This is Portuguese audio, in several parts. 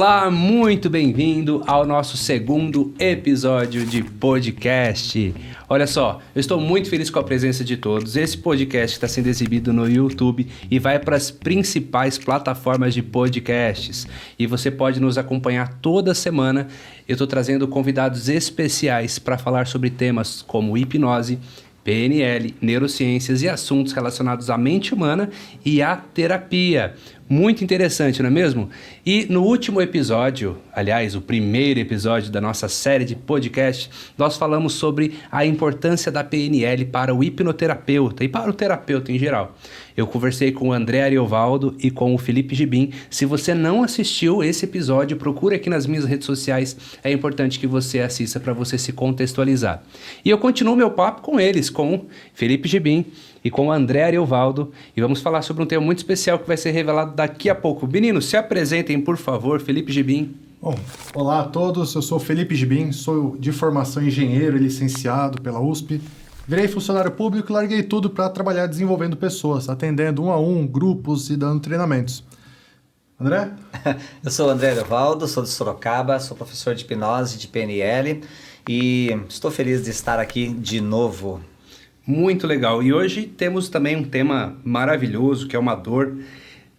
Olá, muito bem-vindo ao nosso segundo episódio de podcast. Olha só, eu estou muito feliz com a presença de todos. Esse podcast está sendo exibido no YouTube e vai para as principais plataformas de podcasts. E você pode nos acompanhar toda semana. Eu estou trazendo convidados especiais para falar sobre temas como hipnose, PNL, neurociências e assuntos relacionados à mente humana e à terapia. Muito interessante, não é mesmo? E no último episódio, aliás, o primeiro episódio da nossa série de podcast, nós falamos sobre a importância da PNL para o hipnoterapeuta e para o terapeuta em geral. Eu conversei com o André Ariovaldo e com o Felipe Gibim. Se você não assistiu esse episódio, procure aqui nas minhas redes sociais. É importante que você assista para você se contextualizar. E eu continuo meu papo com eles, com o Felipe Gibim e com o André Ariovaldo. E vamos falar sobre um tema muito especial que vai ser revelado daqui a pouco. Meninos, se apresentem, por favor. Felipe Gibim. Bom, olá a todos. Eu sou o Felipe Gibim, sou de formação engenheiro e licenciado pela USP. Virei funcionário público e larguei tudo para trabalhar desenvolvendo pessoas, atendendo um a um, grupos e dando treinamentos. André? Eu sou o André Ariovaldo, sou de Sorocaba, sou professor de hipnose, de PNL e estou feliz de estar aqui de novo. Muito legal. E hoje temos também um tema maravilhoso, que é uma dor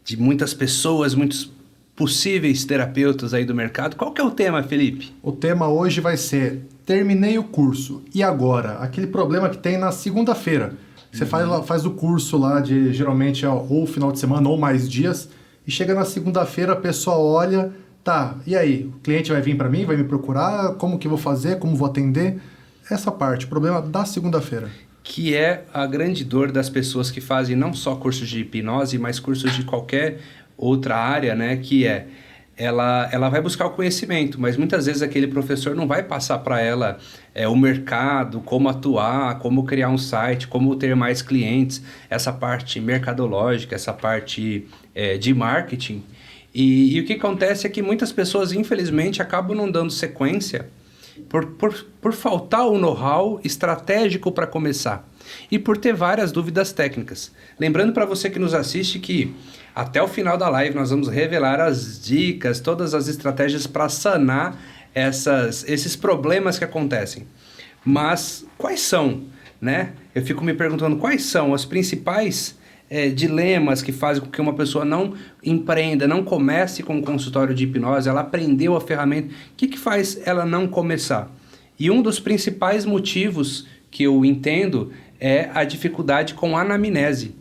de muitas pessoas, muitos possíveis terapeutas aí do mercado. Qual que é o tema, Felipe? O tema hoje vai ser: terminei o curso, e agora? Aquele problema que tem na segunda-feira. Você faz o curso lá de, geralmente, ou final de semana ou mais dias, e chega na segunda-feira, a pessoa olha, tá, e aí? O cliente vai vir para mim, vai me procurar? Como que eu vou fazer? Como vou atender? Essa parte, o problema da segunda-feira. Que é a grande dor das pessoas que fazem não só cursos de hipnose, mas cursos de qualquer outra área, né? Que é, ela vai buscar o conhecimento, mas muitas vezes aquele professor não vai passar para ela o mercado, como atuar, como criar um site, como ter mais clientes, essa parte mercadológica, essa parte de marketing. E o que acontece é que muitas pessoas, infelizmente, acabam não dando sequência por faltar o know-how estratégico para começar e por ter várias dúvidas técnicas. Lembrando para você que nos assiste que até o final da live nós vamos revelar as dicas, todas as estratégias para sanar esses problemas que acontecem. Mas quais são, né? Eu fico me perguntando quais são os principais dilemas que fazem com que uma pessoa não empreenda, não comece com um consultório de hipnose. Ela aprendeu a ferramenta. O que faz ela não começar? E um dos principais motivos que eu entendo é a dificuldade com a anamnese.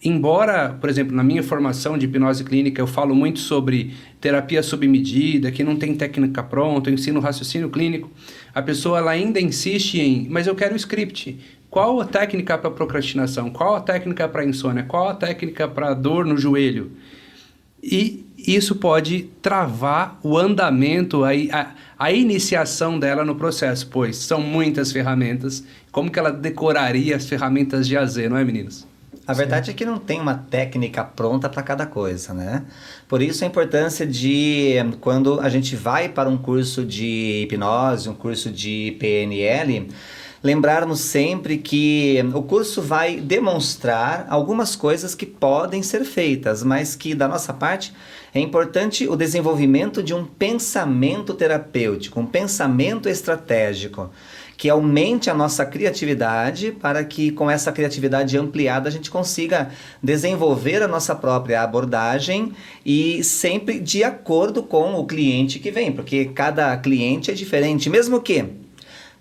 Embora, por exemplo, na minha formação de hipnose clínica eu falo muito sobre terapia sob medida, que não tem técnica pronta, eu ensino raciocínio clínico, a pessoa ela ainda insiste em, mas eu quero o script. Qual a técnica para procrastinação? Qual a técnica para insônia? Qual a técnica para dor no joelho? E isso pode travar o andamento, a iniciação dela no processo, pois são muitas ferramentas. Como que ela decoraria as ferramentas de AZ, não é, meninos? A verdade é que não tem uma técnica pronta para cada coisa, né? Por isso a importância de, quando a gente vai para um curso de hipnose, um curso de PNL, lembrarmos sempre que o curso vai demonstrar algumas coisas que podem ser feitas, mas que da nossa parte é importante o desenvolvimento de um pensamento terapêutico, um pensamento estratégico, que aumente a nossa criatividade para que com essa criatividade ampliada a gente consiga desenvolver a nossa própria abordagem e sempre de acordo com o cliente que vem, porque cada cliente é diferente, mesmo que,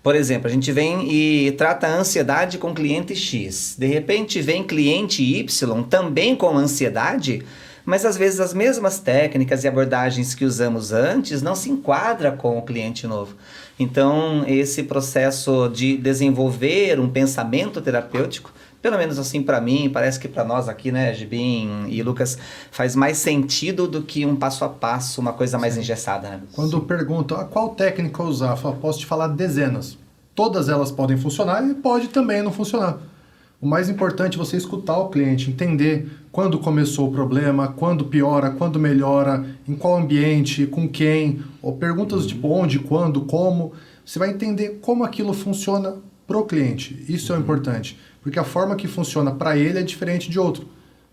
por exemplo, a gente vem e trata a ansiedade com cliente X, de repente vem cliente Y também com ansiedade, mas às vezes as mesmas técnicas e abordagens que usamos antes não se enquadra com o cliente novo. Então, esse processo de desenvolver um pensamento terapêutico, pelo menos assim para mim, parece que para nós aqui, né, Gibim e Lucas, faz mais sentido do que um passo a passo, uma coisa mais engessada. Né? Quando perguntam qual técnica usar, eu falo, posso te falar dezenas. Todas elas podem funcionar e pode também não funcionar. O mais importante é você escutar o cliente, entender quando começou o problema, quando piora, quando melhora, em qual ambiente, com quem, ou perguntas tipo onde, quando, como. Você vai entender como aquilo funciona pro cliente. Isso é o importante, porque a forma que funciona para ele é diferente de outro.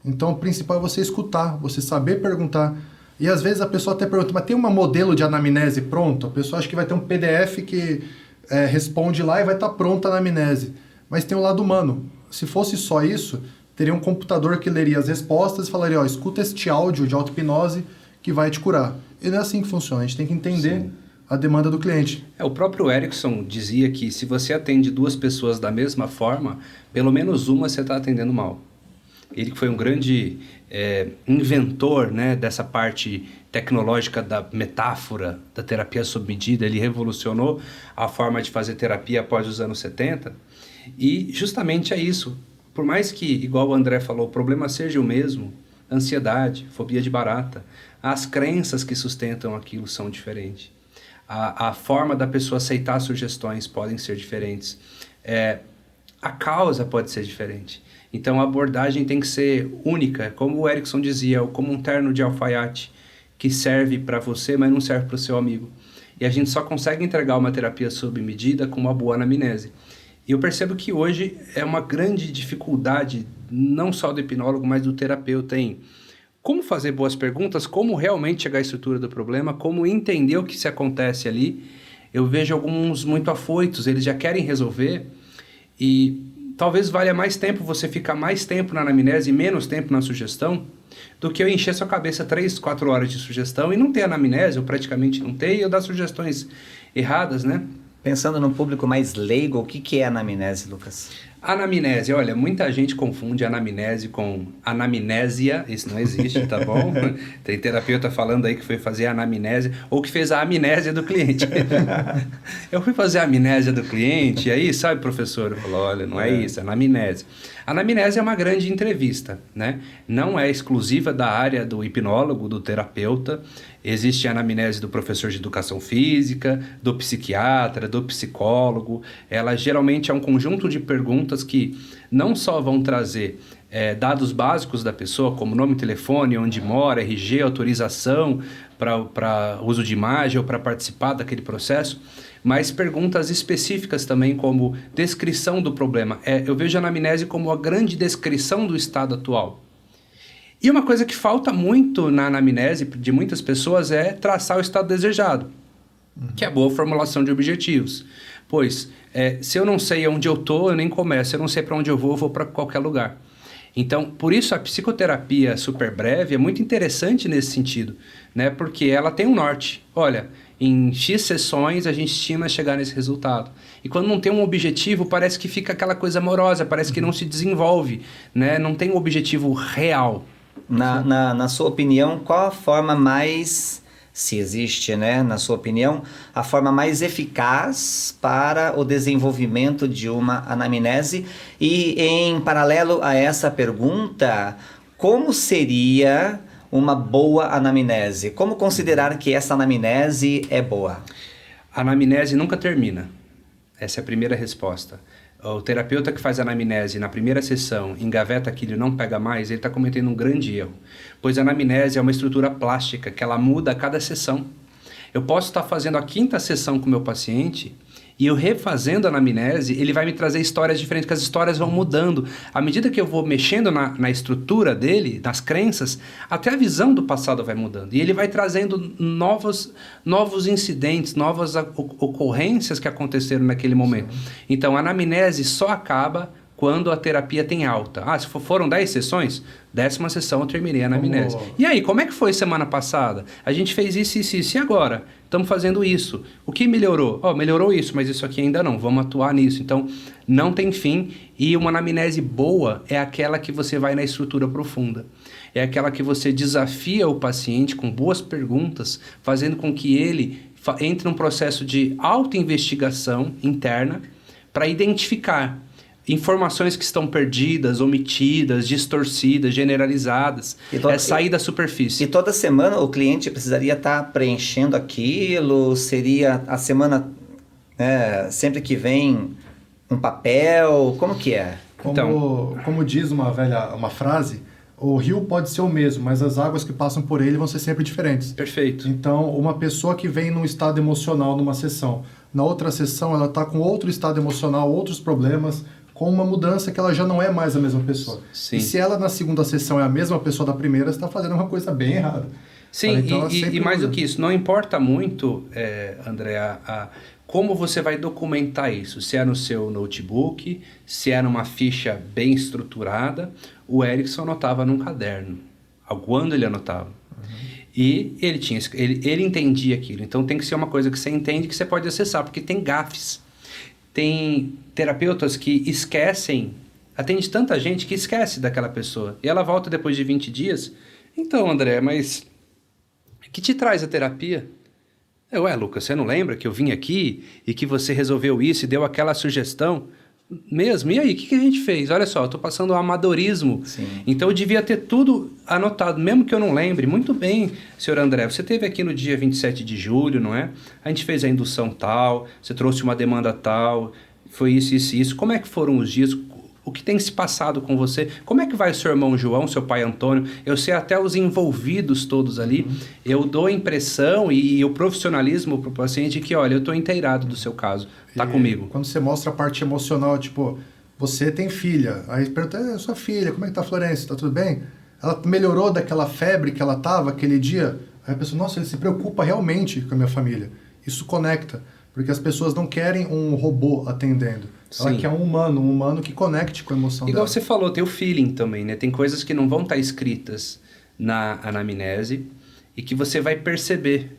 Então o principal é você escutar, você saber perguntar. E às vezes a pessoa até pergunta, mas tem um modelo de anamnese pronto? A pessoa acha que vai ter um PDF que responde lá e vai estar pronta a anamnese. Mas tem o lado humano. Se fosse só isso, teria um computador que leria as respostas e falaria, ó, escuta este áudio de auto-hipnose que vai te curar. E não é assim que funciona, a gente tem que entender a demanda do cliente. O próprio Erickson dizia que se você atende 2 pessoas da mesma forma, pelo menos uma você está atendendo mal. Ele que foi um grande inventor, né, dessa parte tecnológica da metáfora, da terapia sob medida. Ele revolucionou a forma de fazer terapia após os anos 70. E justamente é isso. Por mais que, igual o André falou, o problema seja o mesmo, ansiedade, fobia de barata, as crenças que sustentam aquilo são diferentes. A forma da pessoa aceitar sugestões podem ser diferentes. A causa pode ser diferente. Então a abordagem tem que ser única, como o Erickson dizia, como um terno de alfaiate que serve para você, mas não serve para o seu amigo. E a gente só consegue entregar uma terapia sob medida com uma boa anamnese. E eu percebo que hoje é uma grande dificuldade, não só do hipnólogo, mas do terapeuta em como fazer boas perguntas, como realmente chegar à estrutura do problema, como entender o que se acontece ali. Eu vejo alguns muito afoitos, eles já querem resolver e talvez valha mais tempo você ficar mais tempo na anamnese e menos tempo na sugestão do que eu encher sua cabeça 3, 4 horas de sugestão e não ter anamnese, ou praticamente não ter, e eu dar sugestões erradas, né? Pensando no público mais leigo, o que é anamnese, Lucas? Anamnese, olha, muita gente confunde anamnese com anamnésia, isso não existe, tá bom? Tem terapeuta falando aí que foi fazer anamnese, ou que fez a amnésia do cliente. Eu fui fazer a amnésia do cliente, e aí, sabe, professor? Eu falo, olha, não é isso, é anamnese. Anamnese é uma grande entrevista, né? Não é exclusiva da área do hipnólogo, do terapeuta. Existe a anamnese do professor de educação física, do psiquiatra, do psicólogo. Ela geralmente é um conjunto de perguntas que não só vão trazer dados básicos da pessoa, como nome, telefone, onde mora, RG, autorização para uso de imagem ou para participar daquele processo, mas perguntas específicas também, como descrição do problema. Eu vejo a anamnese como a grande descrição do estado atual. E uma coisa que falta muito na anamnese de muitas pessoas é traçar o estado desejado, que é a boa formulação de objetivos. Pois, se eu não sei onde eu estou, eu nem começo. Se eu não sei para onde eu vou para qualquer lugar. Então, por isso a psicoterapia super breve é muito interessante nesse sentido, né? Porque ela tem um norte. Olha, em X sessões a gente estima chegar nesse resultado. E quando não tem um objetivo, parece que fica aquela coisa amorosa, parece que não se desenvolve, né? Não tem um objetivo real. Na sua opinião, qual a forma mais, se existe, né, na sua opinião, a forma mais eficaz para o desenvolvimento de uma anamnese? E em paralelo a essa pergunta, como seria uma boa anamnese? Como considerar que essa anamnese é boa? A anamnese nunca termina. Essa é a primeira resposta. O terapeuta que faz anamnese na primeira sessão engaveta aquilo e não pega mais, ele está cometendo um grande erro. Pois a anamnese é uma estrutura plástica que ela muda a cada sessão. Eu posso estar fazendo a 5ª sessão com o meu paciente e eu refazendo a anamnese, ele vai me trazer histórias diferentes, porque as histórias vão mudando. À medida que eu vou mexendo na estrutura dele, nas crenças, até a visão do passado vai mudando. E ele vai trazendo novos incidentes, novas ocorrências que aconteceram naquele momento. Então, a anamnese só acaba quando a terapia tem alta. Se foram 10 sessões, 10ª sessão eu terminei a anamnese. E aí, como é que foi semana passada? A gente fez isso, e agora? Estamos fazendo isso. O que melhorou? Melhorou isso, mas isso aqui ainda não. Vamos atuar nisso. Então, não tem fim. E uma anamnese boa é aquela que você vai na estrutura profunda. É aquela que você desafia o paciente com boas perguntas, fazendo com que ele entre num processo de autoinvestigação interna para identificar informações que estão perdidas, omitidas, distorcidas, generalizadas. Sair da superfície. E toda semana o cliente precisaria estar preenchendo aquilo? Seria a semana, sempre que vem, um papel? Como que é? Como diz uma frase, o rio pode ser o mesmo, mas as águas que passam por ele vão ser sempre diferentes. Perfeito. Então, uma pessoa que vem num estado emocional numa sessão, na outra sessão ela está com outro estado emocional, outros problemas, com uma mudança que ela já não é mais a mesma pessoa. Sim. E se ela na segunda sessão é a mesma pessoa da primeira, você está fazendo uma coisa bem errada. Sim, então, ela e sempre mais do usa. que isso, não importa muito, André, como você vai documentar isso. Se é no seu notebook, se é numa ficha bem estruturada. O Erickson anotava num caderno. Quando ele anotava. E ele entendia aquilo. Então tem que ser uma coisa que você entende que você pode acessar, porque tem gafes. Tem terapeutas que esquecem, atende tanta gente que esquece daquela pessoa. E ela volta depois de 20 dias. Então, André, mas o que te traz a terapia? Ué, Lucas, você não lembra que eu vim aqui e que você resolveu isso e deu aquela sugestão? Mesmo? E aí, o que a gente fez? Olha só, eu estou passando um amadorismo. Sim. Então eu devia ter tudo anotado, mesmo que eu não lembre. Muito bem, senhor André, você esteve aqui no dia 27 de julho, não é? A gente fez a indução tal, você trouxe uma demanda tal, foi isso, isso, isso. Como é que foram os dias? O que tem se passado com você? Como é que vai o seu irmão João, seu pai Antônio? Eu sei até os envolvidos todos ali. Eu dou a impressão e o profissionalismo para o paciente que, olha, eu estou inteirado do seu caso. Tá comigo. Quando você mostra a parte emocional, tipo, você tem filha. Aí pergunta, sua filha, como é que tá a Florência? Tá tudo bem? Ela melhorou daquela febre que ela tava aquele dia? Aí a pessoa, nossa, ele se preocupa realmente com a minha família. Isso conecta. Porque as pessoas não querem um robô atendendo. Ela quer um humano que conecte com a emoção Igual dela. você falou, tem o feeling também, né? Tem coisas que não vão estar escritas na anamnese e que você vai perceber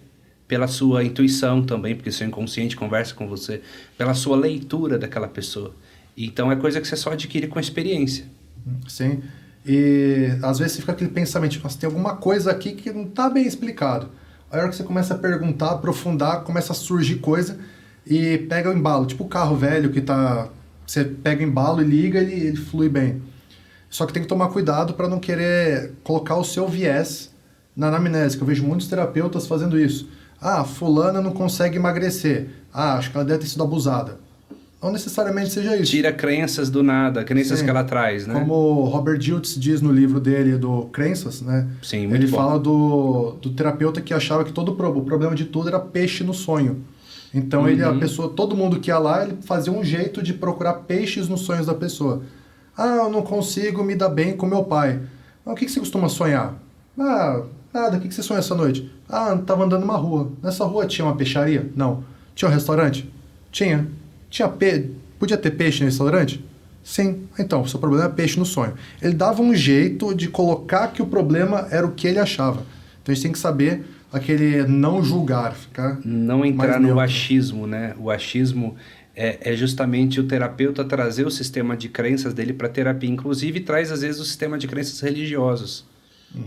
pela sua intuição também, porque seu inconsciente conversa com você, pela sua leitura daquela pessoa. Então é coisa que você só adquire com a experiência. Sim. E às vezes você fica aquele pensamento, tipo, tem alguma coisa aqui que não está bem explicado. Aí a hora que você começa a perguntar, aprofundar, começa a surgir coisa e pega o embalo. Tipo o carro velho que tá... Você pega o embalo e liga, ele flui bem. Só que tem que tomar cuidado para não querer colocar o seu viés na anamnese, que eu vejo muitos terapeutas fazendo isso. Ah, fulana não consegue emagrecer. Ah, acho que ela deve ter sido abusada. Não necessariamente seja isso. Tira crenças do nada, crenças Sim. que ela traz, né? Como o Robert Dilts diz no livro dele do Crenças, né? Sim, muito ele bom. fala do terapeuta que achava que o problema de tudo era peixe no sonho. Então todo mundo que ia lá, ele fazia um jeito de procurar peixes nos sonhos da pessoa. Ah, eu não consigo me dar bem com meu pai. Ah, o que você costuma sonhar? Ah, nada, o que você sonha essa noite? Ah, estava andando numa rua. Nessa rua tinha uma peixaria? Não. Tinha um restaurante? Tinha. Podia ter peixe no restaurante? Sim. Então, o seu problema é peixe no sonho. Ele dava um jeito de colocar que o problema era o que ele achava. Então a gente tem que saber aquele não julgar, ficar não entrar mais no neutro. achismo, né? O achismo é justamente o terapeuta trazer o sistema de crenças dele para terapia. Inclusive, traz às vezes o sistema de crenças religiosos,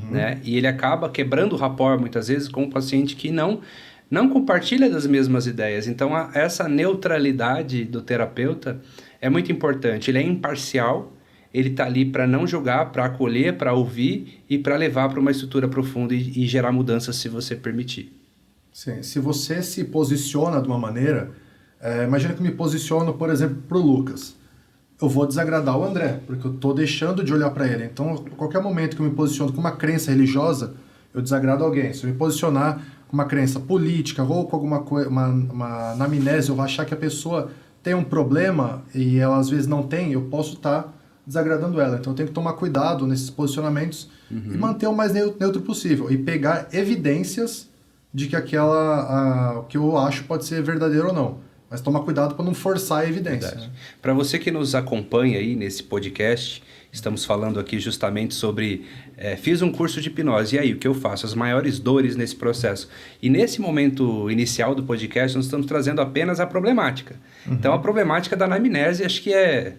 né? E ele acaba quebrando o rapport, muitas vezes, com o paciente que não compartilha das mesmas ideias. Então, essa neutralidade do terapeuta é muito importante. Ele é imparcial, ele está ali para não julgar, para acolher, para ouvir e para levar para uma estrutura profunda e gerar mudanças se você permitir. Sim. Se você se posiciona de uma maneira... imagina que eu me posiciono, por exemplo, para o Lucas. Eu vou desagradar o André, porque eu estou deixando de olhar para ele. Então, a qualquer momento que eu me posiciono com uma crença religiosa, eu desagrado alguém. Se eu me posicionar com uma crença política ou com alguma coisa, uma anamnese, eu vou achar que a pessoa tem um problema e ela às vezes não tem, eu posso estar desagradando ela. Então eu tenho que tomar cuidado nesses posicionamentos e manter o mais neutro possível. E pegar evidências de que o que eu acho pode ser verdadeiro ou não. Mas tomar cuidado para não forçar a evidência. Né? Para você que nos acompanha aí nesse podcast, estamos falando aqui justamente sobre... fiz um curso de hipnose, e aí, o que eu faço? As maiores dores nesse processo. E nesse momento inicial do podcast, nós estamos trazendo apenas a problemática. Então, a problemática da anamnese, acho que é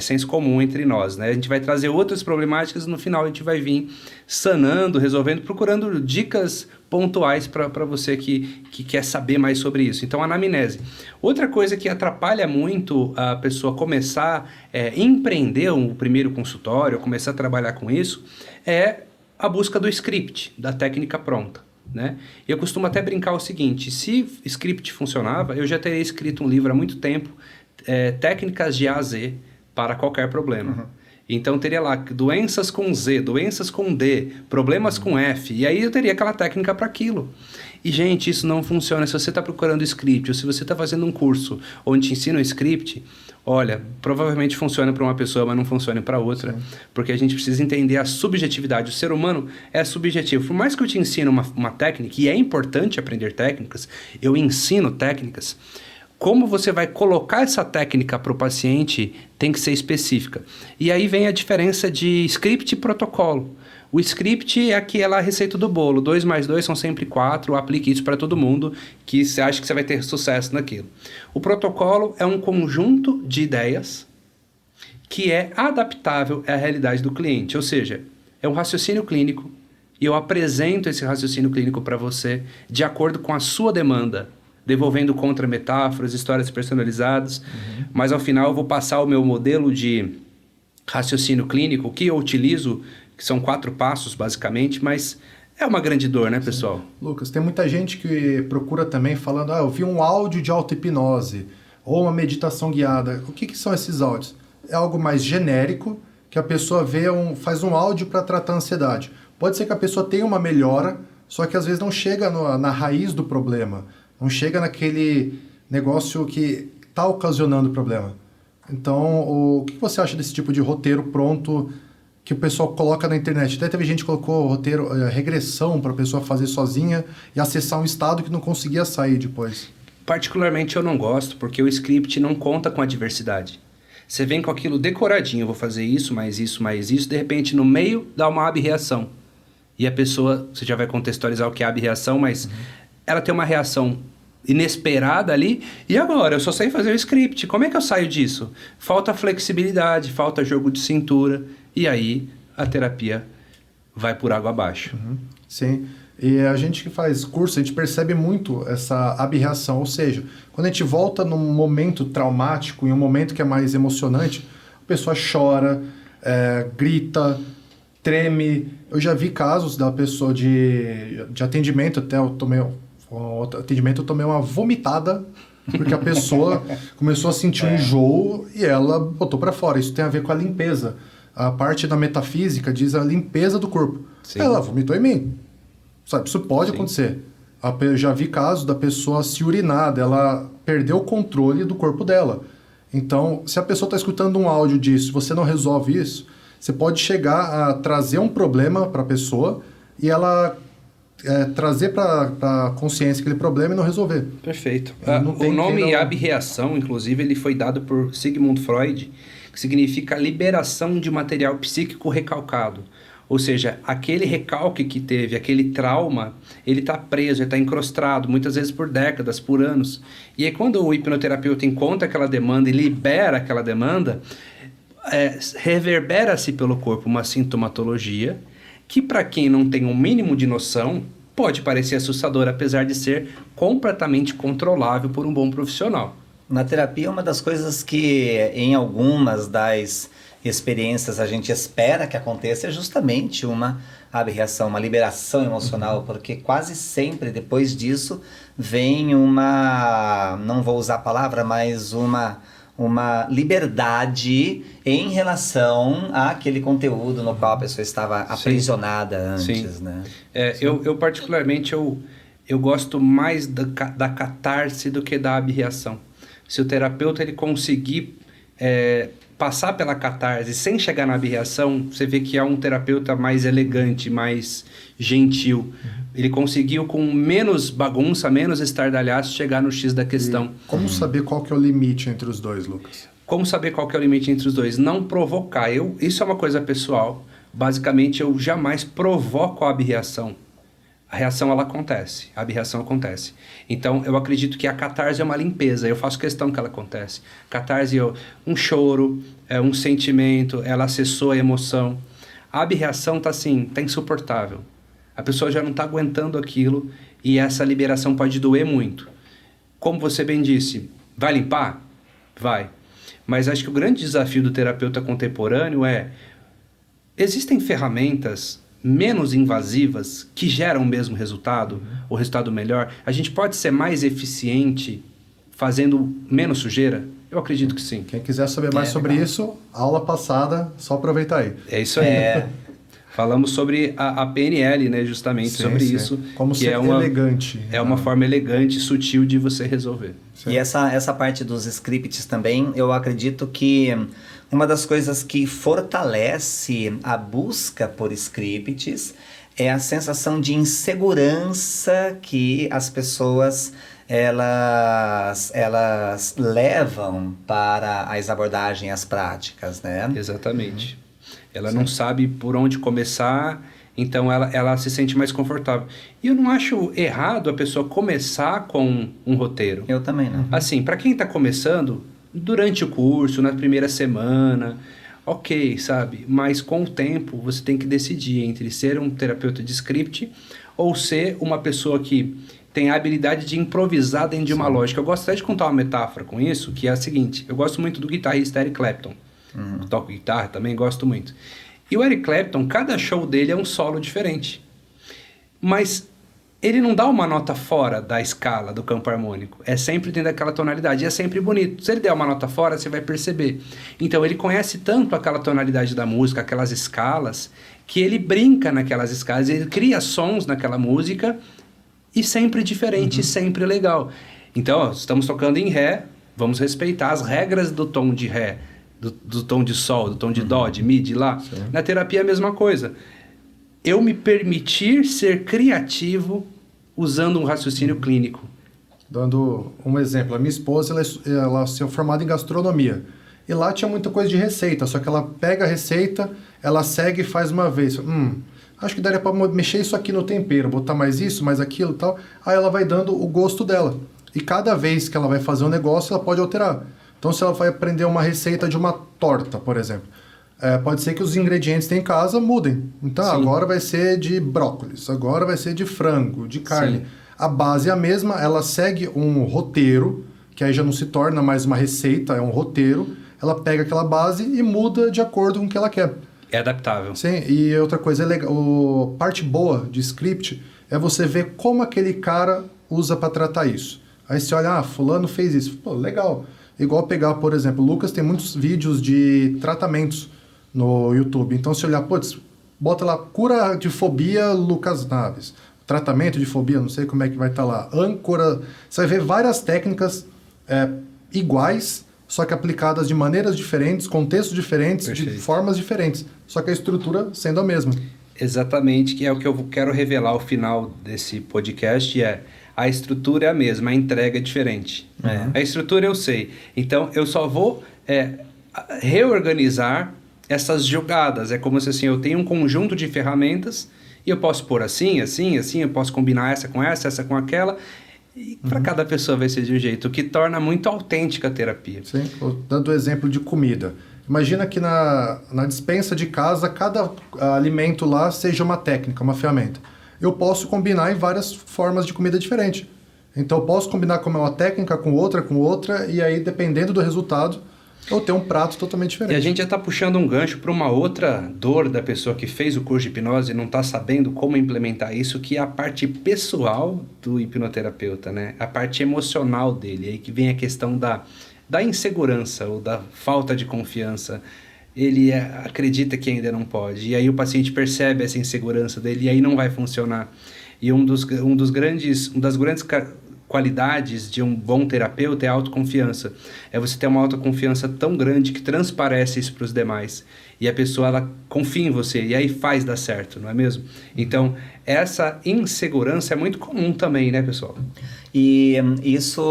senso comum entre nós, né? A gente vai trazer outras problemáticas, no final a gente vai vir sanando, resolvendo, procurando dicas pontuais para você que quer saber mais sobre isso. Então, anamnese. Outra coisa que atrapalha muito a pessoa começar a empreender um primeiro consultório, começar a trabalhar com isso, é a busca do script, da técnica pronta. Né? Eu costumo até brincar o seguinte, se script funcionava, eu já teria escrito um livro há muito tempo, técnicas de A a Z para qualquer problema. Então teria lá doenças com Z, doenças com D, problemas com F, e aí eu teria aquela técnica para aquilo. E, gente, isso não funciona. Se você está procurando script, ou se você está fazendo um curso onde te ensina um script, olha, provavelmente funciona para uma pessoa, mas não funciona para outra. Sim. Porque a gente precisa entender a subjetividade. O ser humano é subjetivo. Por mais que eu te ensine uma técnica, e é importante aprender técnicas, eu ensino técnicas, como você vai colocar essa técnica para o paciente tem que ser específica. E aí vem a diferença de script e protocolo. O script é aquela receita do bolo. 2 mais 2 são sempre 4. Aplique isso para todo mundo que você acha que você vai ter sucesso naquilo. O protocolo é um conjunto de ideias que é adaptável à realidade do cliente. Ou seja, é um raciocínio clínico e eu apresento esse raciocínio clínico para você de acordo com a sua demanda, devolvendo contra-metáforas, histórias personalizadas. Mas ao final eu vou passar o meu modelo de raciocínio clínico que eu utilizo, que são 4 passos, basicamente, mas é uma grande dor, né, pessoal? Sim. Lucas, tem muita gente que procura também falando, eu vi um áudio de auto-hipnose ou uma meditação guiada. O que são esses áudios? É algo mais genérico, que a pessoa faz um áudio para tratar a ansiedade. Pode ser que a pessoa tenha uma melhora, só que às vezes não chega na raiz do problema, não chega naquele negócio que está ocasionando o problema. Então, o que você acha desse tipo de roteiro pronto que o pessoal coloca na internet? Até teve gente que colocou roteiro, regressão para a pessoa fazer sozinha e acessar um estado que não conseguia sair depois. Particularmente eu não gosto, porque o script não conta com a diversidade. Você vem com aquilo decoradinho, eu vou fazer isso, mais isso, mais isso, de repente no meio dá uma ab-reação. E a pessoa, você já vai contextualizar o que é ab-reação, mas ela tem uma reação inesperada ali, e agora? Eu só sei fazer o script, como é que eu saio disso? Falta flexibilidade, falta jogo de cintura, e aí a terapia vai por água abaixo. Sim, e a gente que faz curso, a gente percebe muito essa ab-reação, ou seja, quando a gente volta num momento traumático, em um momento que é mais emocionante, a pessoa chora, grita, treme. Eu já vi casos da pessoa de atendimento, até eu tomei uma vomitada, porque a pessoa começou a sentir um enjoo e ela botou para fora. Isso tem a ver com a limpeza. A parte da metafísica diz a limpeza do corpo. Sim. Ela vomitou em mim. Sabe, isso pode acontecer. Eu já vi casos da pessoa se urinar, ela perdeu o controle do corpo dela. Então, se a pessoa está escutando um áudio disso, você não resolve isso, você pode chegar a trazer um problema para a pessoa e ela trazer para a consciência aquele problema e não resolver. Perfeito. O nome ab-reação, inclusive, ele foi dado por Sigmund Freud, que significa liberação de material psíquico recalcado. Ou seja, aquele recalque que teve, aquele trauma, ele está preso, ele está encrostado, muitas vezes por décadas, por anos. E aí quando o hipnoterapeuta encontra aquela demanda e libera aquela demanda, reverbera-se pelo corpo uma sintomatologia que, para quem não tem um mínimo de noção, pode parecer assustador, apesar de ser completamente controlável por um bom profissional. Na terapia, uma das coisas que em algumas das experiências a gente espera que aconteça é justamente uma ab-reação, uma liberação emocional, porque quase sempre depois disso vem não vou usar a palavra, mas uma liberdade em relação àquele conteúdo no qual a pessoa estava aprisionada antes, Sim. né? Eu particularmente, eu gosto mais da catarse do que da ab-reação. Se o terapeuta ele conseguir passar pela catarse sem chegar na ab-reação, você vê que é um terapeuta mais elegante, mais gentil. Ele conseguiu, com menos bagunça, menos estardalhaço, chegar no X da questão. E como saber qual que é o limite entre os dois, Lucas? Como saber qual que é o limite entre os dois? Não provocar. Isso é uma coisa pessoal. Basicamente, eu jamais provoco a ab-reação. A reação, ela acontece. A ab-reação acontece. Então, eu acredito que a catarse é uma limpeza. Eu faço questão que ela acontece. Catarse é um choro, é um sentimento, ela acessou a emoção. A ab-reação tá assim, tá insuportável. A pessoa já não está aguentando aquilo e essa liberação pode doer muito. Como você bem disse, vai limpar? Vai. Mas acho que o grande desafio do terapeuta contemporâneo existem ferramentas menos invasivas que geram o mesmo resultado, o resultado melhor? A gente pode ser mais eficiente fazendo menos sujeira? Eu acredito que sim. Quem quiser saber mais sobre isso, aula passada, só aproveitar aí. É isso aí. Falamos sobre a PNL, né? Justamente sobre isso. Como que ser elegante. É uma forma elegante, sutil de você resolver. E essa parte dos scripts também, eu acredito que uma das coisas que fortalece a busca por scripts é a sensação de insegurança que as pessoas elas levam para as abordagens, as práticas, né? Exatamente. Ela não sabe por onde começar, então ela se sente mais confortável. E eu não acho errado a pessoa começar com um roteiro. Eu também não. Assim, para quem está começando, durante o curso, na primeira semana, ok, sabe? Mas com o tempo você tem que decidir entre ser um terapeuta de script ou ser uma pessoa que tem a habilidade de improvisar dentro de uma lógica. Eu gosto até de contar uma metáfora com isso, que é a seguinte: eu gosto muito do guitarrista Eric Clapton. Toco guitarra também, gosto muito. E o Eric Clapton, cada show dele é um solo diferente. Mas ele não dá uma nota fora da escala do campo harmônico. É sempre dentro daquela tonalidade. E é sempre bonito. Se ele der uma nota fora, você vai perceber. Então ele conhece tanto aquela tonalidade da música, aquelas escalas, que ele brinca naquelas escalas. Ele cria sons naquela música e sempre diferente, sempre legal. Então, ó, estamos tocando em Ré. Vamos respeitar as regras do tom de Ré. Do tom de Sol, do tom de Dó, de Mi, de Lá. Sim. Na terapia é a mesma coisa. Eu me permitir ser criativo usando um raciocínio clínico. Dando um exemplo, a minha esposa, ela é formada em gastronomia. E lá tinha muita coisa de receita, só que ela pega a receita, ela segue e faz uma vez. Acho que daria para mexer isso aqui no tempero, botar mais isso, mais aquilo e tal. Aí ela vai dando o gosto dela. E cada vez que ela vai fazer um negócio, ela pode alterar. Então, se ela vai aprender uma receita de uma torta, por exemplo, pode ser que os ingredientes que tem em casa mudem. Então, agora vai ser de brócolis, agora vai ser de frango, de carne. Sim. A base é a mesma, ela segue um roteiro, que aí já não se torna mais uma receita, é um roteiro. Ela pega aquela base e muda de acordo com o que ela quer. É adaptável. Sim, e outra coisa legal, parte boa de script é você ver como aquele cara usa para tratar isso. Aí você olha, fulano fez isso. Pô, legal. Igual pegar, por exemplo, o Lucas tem muitos vídeos de tratamentos no YouTube. Então, se olhar, bota lá, cura de fobia Lucas Naves. Tratamento de fobia, não sei como é que vai estar lá. Âncora. Você vai ver várias técnicas iguais, só que aplicadas de maneiras diferentes, contextos diferentes, Perfeito. de formas diferentes. Só que a estrutura sendo a mesma. Exatamente, que é o que eu quero revelar ao final desse podcast, a estrutura é a mesma, a entrega é diferente. A estrutura eu sei. Então, eu só vou reorganizar essas jogadas. É como se assim, eu tenho um conjunto de ferramentas e eu posso pôr assim, assim, assim, eu posso combinar essa com aquela. E para cada pessoa vai ser de um jeito, o que torna muito autêntica a terapia. Sim, dando o exemplo de comida. Imagina que na despensa de casa, cada alimento lá seja uma técnica, uma ferramenta. Eu posso combinar em várias formas de comida diferente. Então, eu posso combinar com uma técnica, com outra, e aí, dependendo do resultado, eu tenho um prato totalmente diferente. E a gente já está puxando um gancho para uma outra dor da pessoa que fez o curso de hipnose e não está sabendo como implementar isso, que é a parte pessoal do hipnoterapeuta, né? A parte emocional dele. Aí que vem a questão da insegurança ou da falta de confiança. Ele acredita que ainda não pode. E aí o paciente percebe essa insegurança dele e aí não vai funcionar. E uma das grandes qualidades de um bom terapeuta é a autoconfiança. É você ter uma autoconfiança tão grande que transparece isso para os demais. E a pessoa, ela confia em você e aí faz dar certo, não é mesmo? Então, essa insegurança é muito comum também, né, pessoal? E isso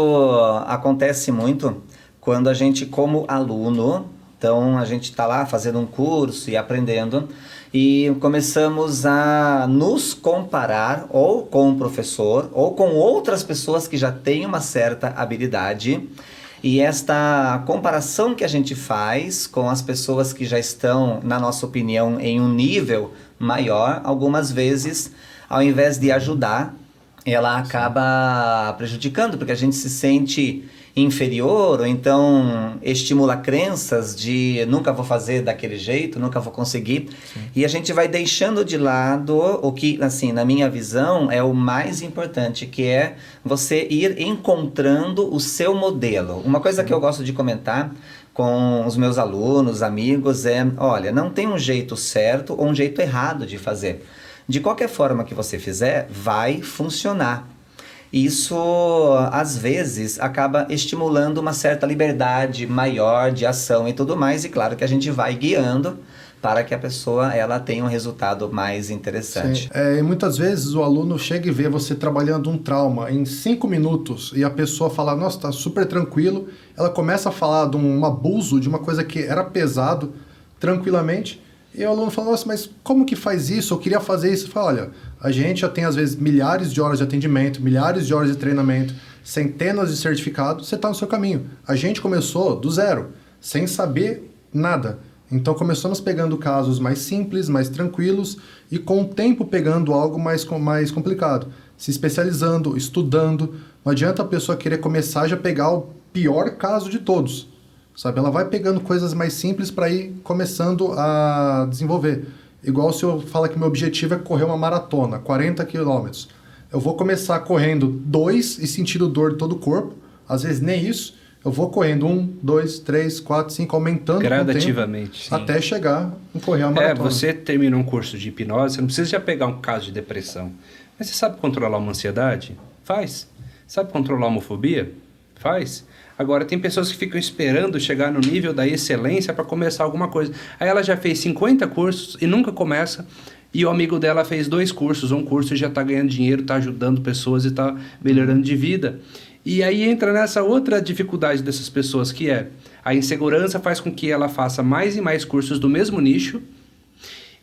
acontece muito quando a gente, como aluno, então a gente está lá fazendo um curso e aprendendo e começamos a nos comparar ou com o professor ou com outras pessoas que já têm uma certa habilidade. E esta comparação que a gente faz com as pessoas que já estão, na nossa opinião, em um nível maior, algumas vezes, ao invés de ajudar, ela acaba prejudicando, porque a gente se sente inferior, ou então estimula crenças de nunca vou fazer daquele jeito, nunca vou conseguir. Sim. E a gente vai deixando de lado o que, assim, na minha visão, é o mais importante, que é você ir encontrando o seu modelo. Uma coisa que eu gosto de comentar, com os meus alunos, amigos, olha, não tem um jeito certo ou um jeito errado de fazer. De qualquer forma que você fizer, vai funcionar. Isso, às vezes, acaba estimulando uma certa liberdade maior de ação e tudo mais, e claro que a gente vai guiando para que a pessoa ela tenha um resultado mais interessante. E muitas vezes o aluno chega e vê você trabalhando um trauma em 5 minutos e a pessoa fala, nossa, tá super tranquilo. Ela começa a falar de um abuso, de uma coisa que era pesado, tranquilamente. E o aluno fala, nossa, mas como que faz isso? Eu queria fazer isso. Fala, olha, a gente já tem às vezes milhares de horas de atendimento, milhares de horas de treinamento, centenas de certificados, você está no seu caminho. A gente começou do zero, sem saber nada. Então começamos pegando casos mais simples, mais tranquilos e com o tempo pegando algo mais complicado. Se especializando, estudando. Não adianta a pessoa querer começar já pegar o pior caso de todos. Sabe? Ela vai pegando coisas mais simples para ir começando a desenvolver. Igual se eu falar que meu objetivo é correr uma maratona, 40 quilômetros. Eu vou começar correndo 2 e sentindo dor de todo o corpo. Às vezes nem isso. Eu vou correndo 1, 2, 3, 4, 5, aumentando gradativamente, com o tempo, até chegar em correr uma maratona. Você terminou um curso de hipnose, você não precisa já pegar um caso de depressão. Mas você sabe controlar uma ansiedade? Faz. Sabe controlar uma homofobia? Faz. Agora, tem pessoas que ficam esperando chegar no nível da excelência para começar alguma coisa. Aí ela já fez 50 cursos e nunca começa. E o amigo dela fez 2 cursos, um curso e já está ganhando dinheiro, está ajudando pessoas e está melhorando de vida. E aí entra nessa outra dificuldade dessas pessoas, que é a insegurança faz com que ela faça mais e mais cursos do mesmo nicho,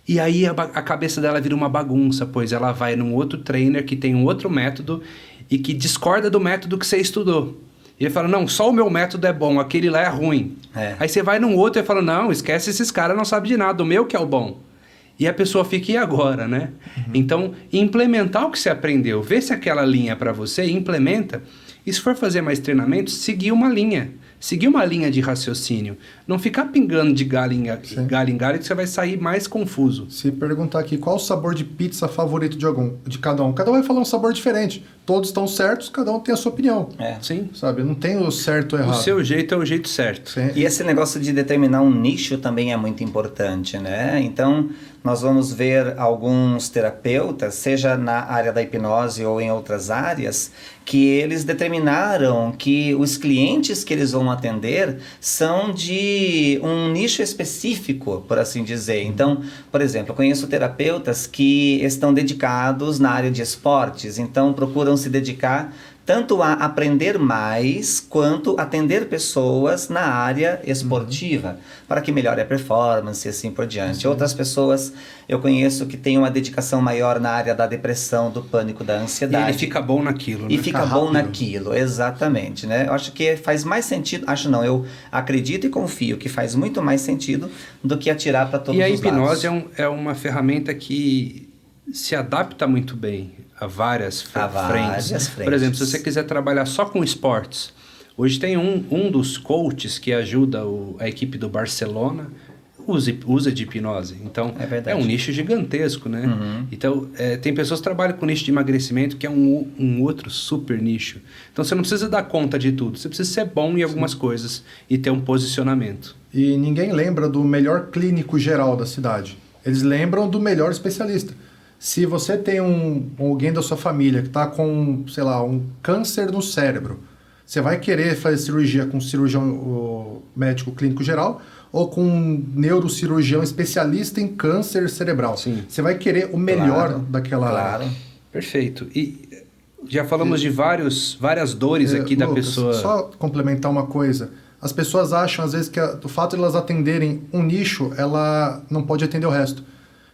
e aí a cabeça dela vira uma bagunça, pois ela vai num outro trainer que tem um outro método e que discorda do método que você estudou. E ele fala, não, só o meu método é bom, aquele lá é ruim. Aí você vai num outro e fala, não, esquece esses caras, não sabem de nada, o meu que é o bom. E a pessoa fica, e agora, né? Então, implementar o que você aprendeu, ver se aquela linha é para você, implementa. E se for fazer mais treinamento, seguir uma linha de raciocínio. Não ficar pingando de galho em galho que você vai sair mais confuso. Se perguntar aqui qual o sabor de pizza favorito de cada um vai falar um sabor diferente. Todos estão certos, cada um tem a sua opinião. Sim. Sabe? Não tem o certo ou errado. O seu jeito é o jeito certo. Sim. E esse negócio de determinar um nicho também é muito importante, né? Então, nós vamos ver alguns terapeutas, seja na área da hipnose ou em outras áreas, que eles determinaram que os clientes que eles vão atender são de um nicho específico, por assim dizer. Então, por exemplo, eu conheço terapeutas que estão dedicados na área de esportes, então procuram se dedicar tanto a aprender mais, quanto atender pessoas na área esportiva, para que melhore a performance e assim por diante. Outras pessoas eu conheço que têm uma dedicação maior na área da depressão, do pânico, da ansiedade. E ele fica bom naquilo, né? E fica bom naquilo, exatamente, né? Eu acho que faz mais sentido, eu acredito e confio que faz muito mais sentido do que atirar para todos os lados. E a hipnose é uma ferramenta que se adapta muito bem a várias frentes. Por exemplo, se você quiser trabalhar só com esportes, hoje tem um dos coaches que ajuda a equipe do Barcelona, usa de hipnose. Então, é um nicho gigantesco, né? Então, tem pessoas que trabalham com nicho de emagrecimento, que é um outro super nicho. Então, você não precisa dar conta de tudo. Você precisa ser bom em algumas coisas e ter um posicionamento. E ninguém lembra do melhor clínico geral da cidade. Eles lembram do melhor especialista. Se você tem alguém da sua família que está com, sei lá, um câncer no cérebro, você vai querer fazer cirurgia com um cirurgião médico clínico geral ou com um neurocirurgião especialista em câncer cerebral? Sim. Você vai querer o melhor daquela... Claro. Perfeito. E já falamos de várias dores aqui da Lucas, pessoa. Só complementar uma coisa. As pessoas acham, às vezes, que o fato de elas atenderem um nicho, ela não pode atender o resto.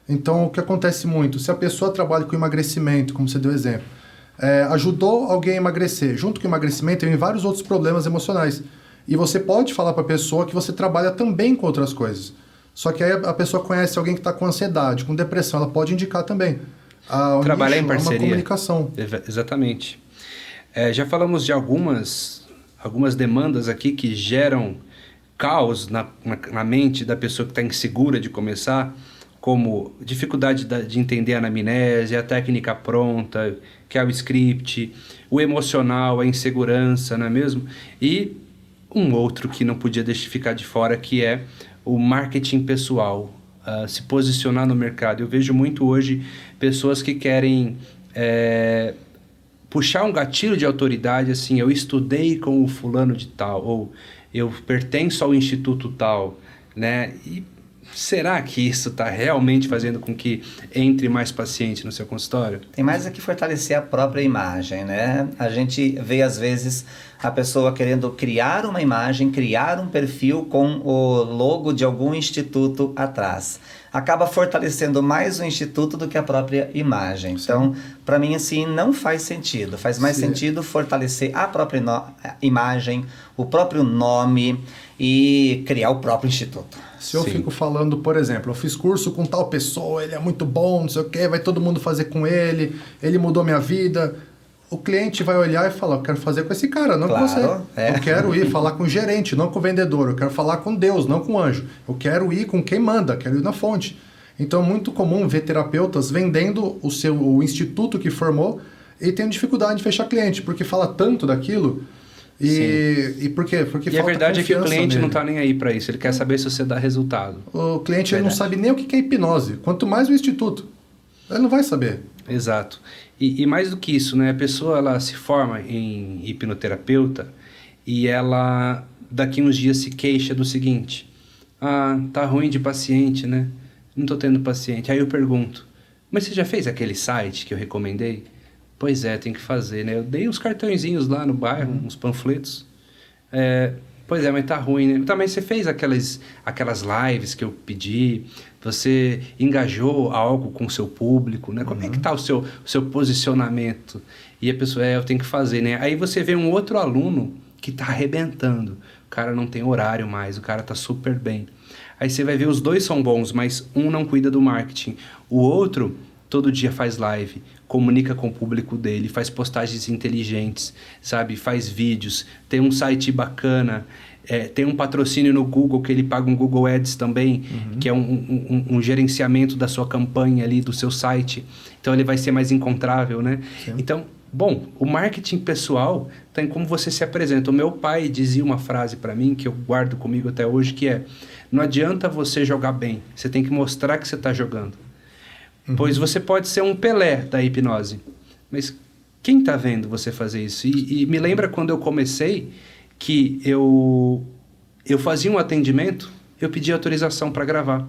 Então, o que acontece muito? Se a pessoa trabalha com emagrecimento, como você deu exemplo, ajudou alguém a emagrecer. Junto com o emagrecimento, tem vários outros problemas emocionais. E você pode falar para a pessoa que você trabalha também com outras coisas. Só que aí a pessoa conhece alguém que está com ansiedade, com depressão, ela pode indicar também. Trabalhar em parceria. É uma comunicação. Exatamente. Já falamos de algumas demandas aqui que geram caos na mente da pessoa que está insegura de começar, como dificuldade de entender a anamnese, a técnica pronta, que é o script, o emocional, a insegurança, não é mesmo? E um outro que não podia deixar ficar de fora, que é o marketing pessoal, se posicionar no mercado. Eu vejo muito hoje pessoas que querem puxar um gatilho de autoridade, assim, eu estudei com o fulano de tal, ou eu pertenço ao instituto tal, né? E será que isso está realmente fazendo com que entre mais paciente no seu consultório? Tem mais é que fortalecer a própria imagem, né? A gente vê, às vezes, a pessoa querendo criar uma imagem, criar um perfil com o logo de algum instituto atrás. Acaba fortalecendo mais o instituto do que a própria imagem. Então, para mim, assim, não faz sentido. Faz mais sentido fortalecer a própria imagem, o próprio nome e criar o próprio instituto. Se eu fico falando, por exemplo, eu fiz curso com tal pessoa, ele é muito bom, não sei o quê, vai todo mundo fazer com ele mudou minha vida. O cliente vai olhar e falar, eu quero fazer com esse cara, não com você. Eu quero ir falar com o gerente, não com o vendedor. Eu quero falar com Deus, não com o anjo. Eu quero ir com quem manda, quero ir na fonte. Então é muito comum ver terapeutas vendendo o instituto que formou e tendo dificuldade de fechar cliente, porque fala tanto daquilo. E por quê? Porque e a verdade é que o cliente nele. não está nem aí para isso, ele quer saber se você dá resultado. O cliente ele não sabe nem o que é hipnose, quanto mais o instituto. Ele não vai saber. Exato. E mais do que isso, né? A pessoa ela se forma em hipnoterapeuta e ela daqui uns dias se queixa do seguinte: tá ruim de paciente, né? Não tô tendo paciente. Aí eu pergunto: mas você já fez aquele site que eu recomendei? Pois é, tem que fazer, né? Eu dei uns cartõezinhos lá no bairro, uns panfletos. Pois é, mas tá ruim, né? Também você fez aquelas lives que eu pedi, você engajou algo com o seu público, né? Como é que tá o seu posicionamento? E a pessoa, eu tenho que fazer, né? Aí você vê um outro aluno que tá arrebentando. O cara não tem horário mais, o cara tá super bem. Aí você vai ver, os dois são bons, mas um não cuida do marketing. O outro, todo dia faz live, comunica com o público dele, faz postagens inteligentes, sabe? Faz vídeos, tem um site bacana, tem um patrocínio no Google, que ele paga um Google Ads também, que é um gerenciamento da sua campanha ali, do seu site. Então ele vai ser mais encontrável, né? Sim. Então, bom, o marketing pessoal tem como você se apresenta. O meu pai dizia uma frase para mim, que eu guardo comigo até hoje, que é: não adianta você jogar bem, você tem que mostrar que você está jogando. Pois você pode ser um Pelé da hipnose, mas quem está vendo você fazer isso? E me lembra quando eu comecei, que eu fazia um atendimento, eu pedia autorização para gravar.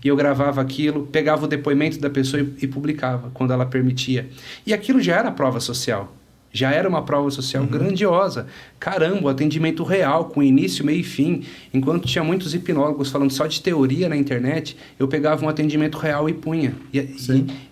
E eu gravava aquilo, pegava o depoimento da pessoa e publicava, quando ela permitia. E aquilo já era prova social. Já era uma prova social grandiosa. Caramba, o atendimento real, com início, meio e fim. Enquanto tinha muitos hipnólogos falando só de teoria na internet, eu pegava um atendimento real e punha.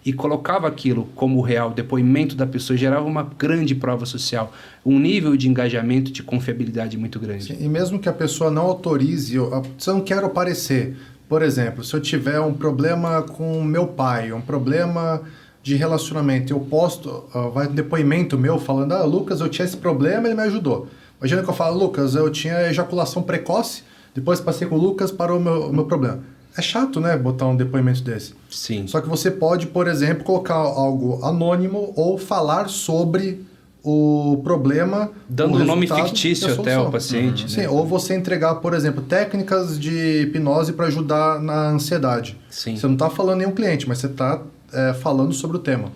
E colocava aquilo como real, depoimento da pessoa, e gerava uma grande prova social. Um nível de engajamento, de confiabilidade muito grande. Sim, e mesmo que a pessoa não autorize, se eu não quero aparecer, por exemplo, se eu tiver um problema com meu pai, um problema de relacionamento, eu posto, vai um depoimento meu falando, Lucas, eu tinha esse problema, ele me ajudou. Imagina que eu falo, Lucas, eu tinha ejaculação precoce, depois passei com o Lucas, parou o meu problema. É chato, né, botar um depoimento desse. Sim. Só que você pode, por exemplo, colocar algo anônimo ou falar sobre o problema, dando um nome fictício até ao paciente. Sim, ou você entregar, por exemplo, técnicas de hipnose para ajudar na ansiedade. Sim. Você não está falando em um cliente, mas você está falando sobre o tema.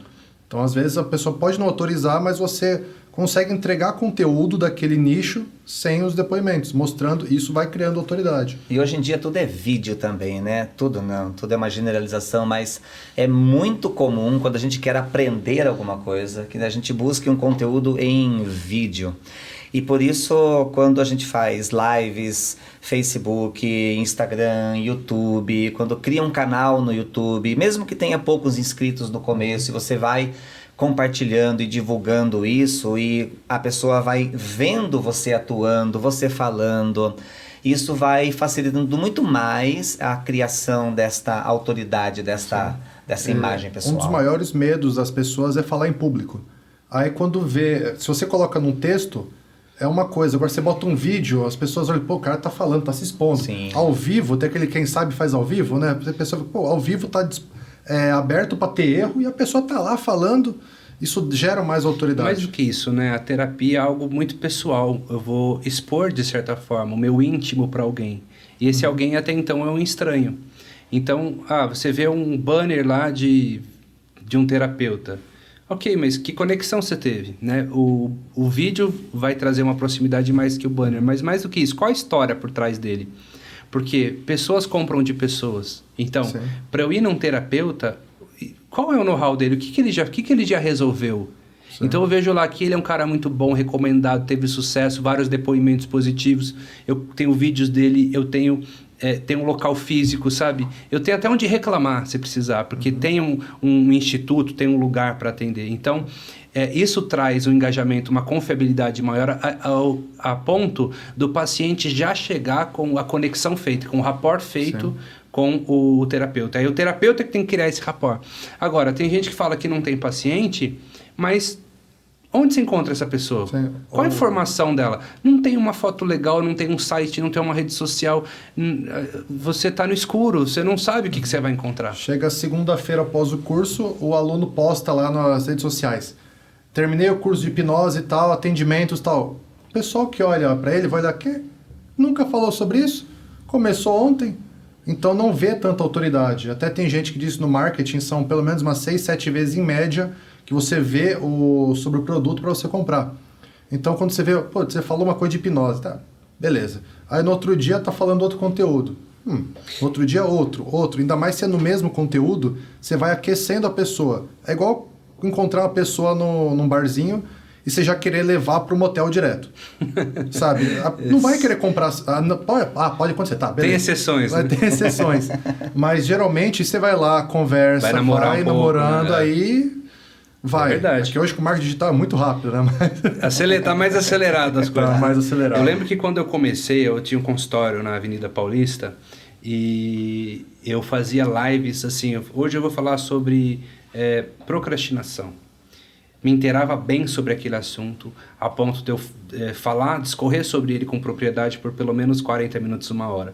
Então, às vezes, a pessoa pode não autorizar, mas você consegue entregar conteúdo daquele nicho sem os depoimentos, mostrando, isso vai criando autoridade. E hoje em dia tudo é vídeo também, né? Tudo é uma generalização, mas é muito comum quando a gente quer aprender alguma coisa, que a gente busque um conteúdo em vídeo. E por isso, quando a gente faz lives, Facebook, Instagram, YouTube, quando cria um canal no YouTube, mesmo que tenha poucos inscritos no começo, e você vai compartilhando e divulgando isso, e a pessoa vai vendo você atuando, você falando, isso vai facilitando muito mais a criação desta autoridade, dessa imagem pessoal. Um dos maiores medos das pessoas é falar em público. Aí quando se você coloca num texto, é uma coisa. Agora você bota um vídeo, as pessoas olham, o cara tá falando, tá se expondo. Sim. Ao vivo, tem aquele quem sabe faz ao vivo, né? A pessoa, ao vivo tá aberto para ter erro e a pessoa tá lá falando Isso gera mais autoridade. Mais do que isso, né? A terapia é algo muito pessoal. Eu vou expor, de certa forma, o meu íntimo para alguém. E esse alguém até então é um estranho. Então, você vê um banner lá de um terapeuta. Ok, mas que conexão você teve, né? O vídeo vai trazer uma proximidade mais que o banner, mas mais do que isso, qual a história por trás dele? Porque pessoas compram de pessoas. Então, para eu ir num terapeuta, qual é o know-how dele? O que ele já resolveu? Sim. Então eu vejo lá que ele é um cara muito bom, recomendado, teve sucesso, vários depoimentos positivos. Eu tenho vídeos dele, eu tenho um local físico, sabe? Eu tenho até onde reclamar, se precisar, porque tem um instituto, tem um lugar para atender. Então, isso traz um engajamento, uma confiabilidade maior a ponto do paciente já chegar com a conexão feita, com o rapport feito com o terapeuta. Aí o terapeuta que tem que criar esse rapport. Agora, tem gente que fala que não tem paciente, mas onde se encontra essa pessoa? Sim. Qual a informação dela? Não tem uma foto legal, não tem um site, não tem uma rede social. Você está no escuro, você não sabe o que você vai encontrar. Chega segunda-feira após o curso, o aluno posta lá nas redes sociais. Terminei o curso de hipnose e tal, atendimentos e tal. O pessoal que olha para ele vai olhar, que nunca falou sobre isso? Começou ontem? Então não vê tanta autoridade. Até tem gente que diz no marketing, são pelo menos umas 6, 7 vezes em média que você vê sobre o produto para você comprar. Então quando você vê, você falou uma coisa de hipnose, tá? Beleza. Aí no outro dia tá falando outro conteúdo. No outro dia outro. Ainda mais se é no mesmo conteúdo, você vai aquecendo a pessoa. É igual encontrar uma pessoa num barzinho e você já querer levar para o motel direto. Sabe? Não vai querer comprar... pode acontecer, tá, beleza. Tem exceções, né? Tem exceções. Mas geralmente você vai lá, conversa, vai namorando, né? Aí... Vai. É verdade. Porque hoje com o marketing digital é muito rápido, né? Tá mais acelerado as coisas. Tá mais acelerado. Eu lembro que quando eu comecei, eu tinha um consultório na Avenida Paulista e eu fazia lives assim. Hoje eu vou falar sobre procrastinação. Me inteirava bem sobre aquele assunto, a ponto de eu discorrer sobre ele com propriedade por pelo menos 40 minutos, 1 hora.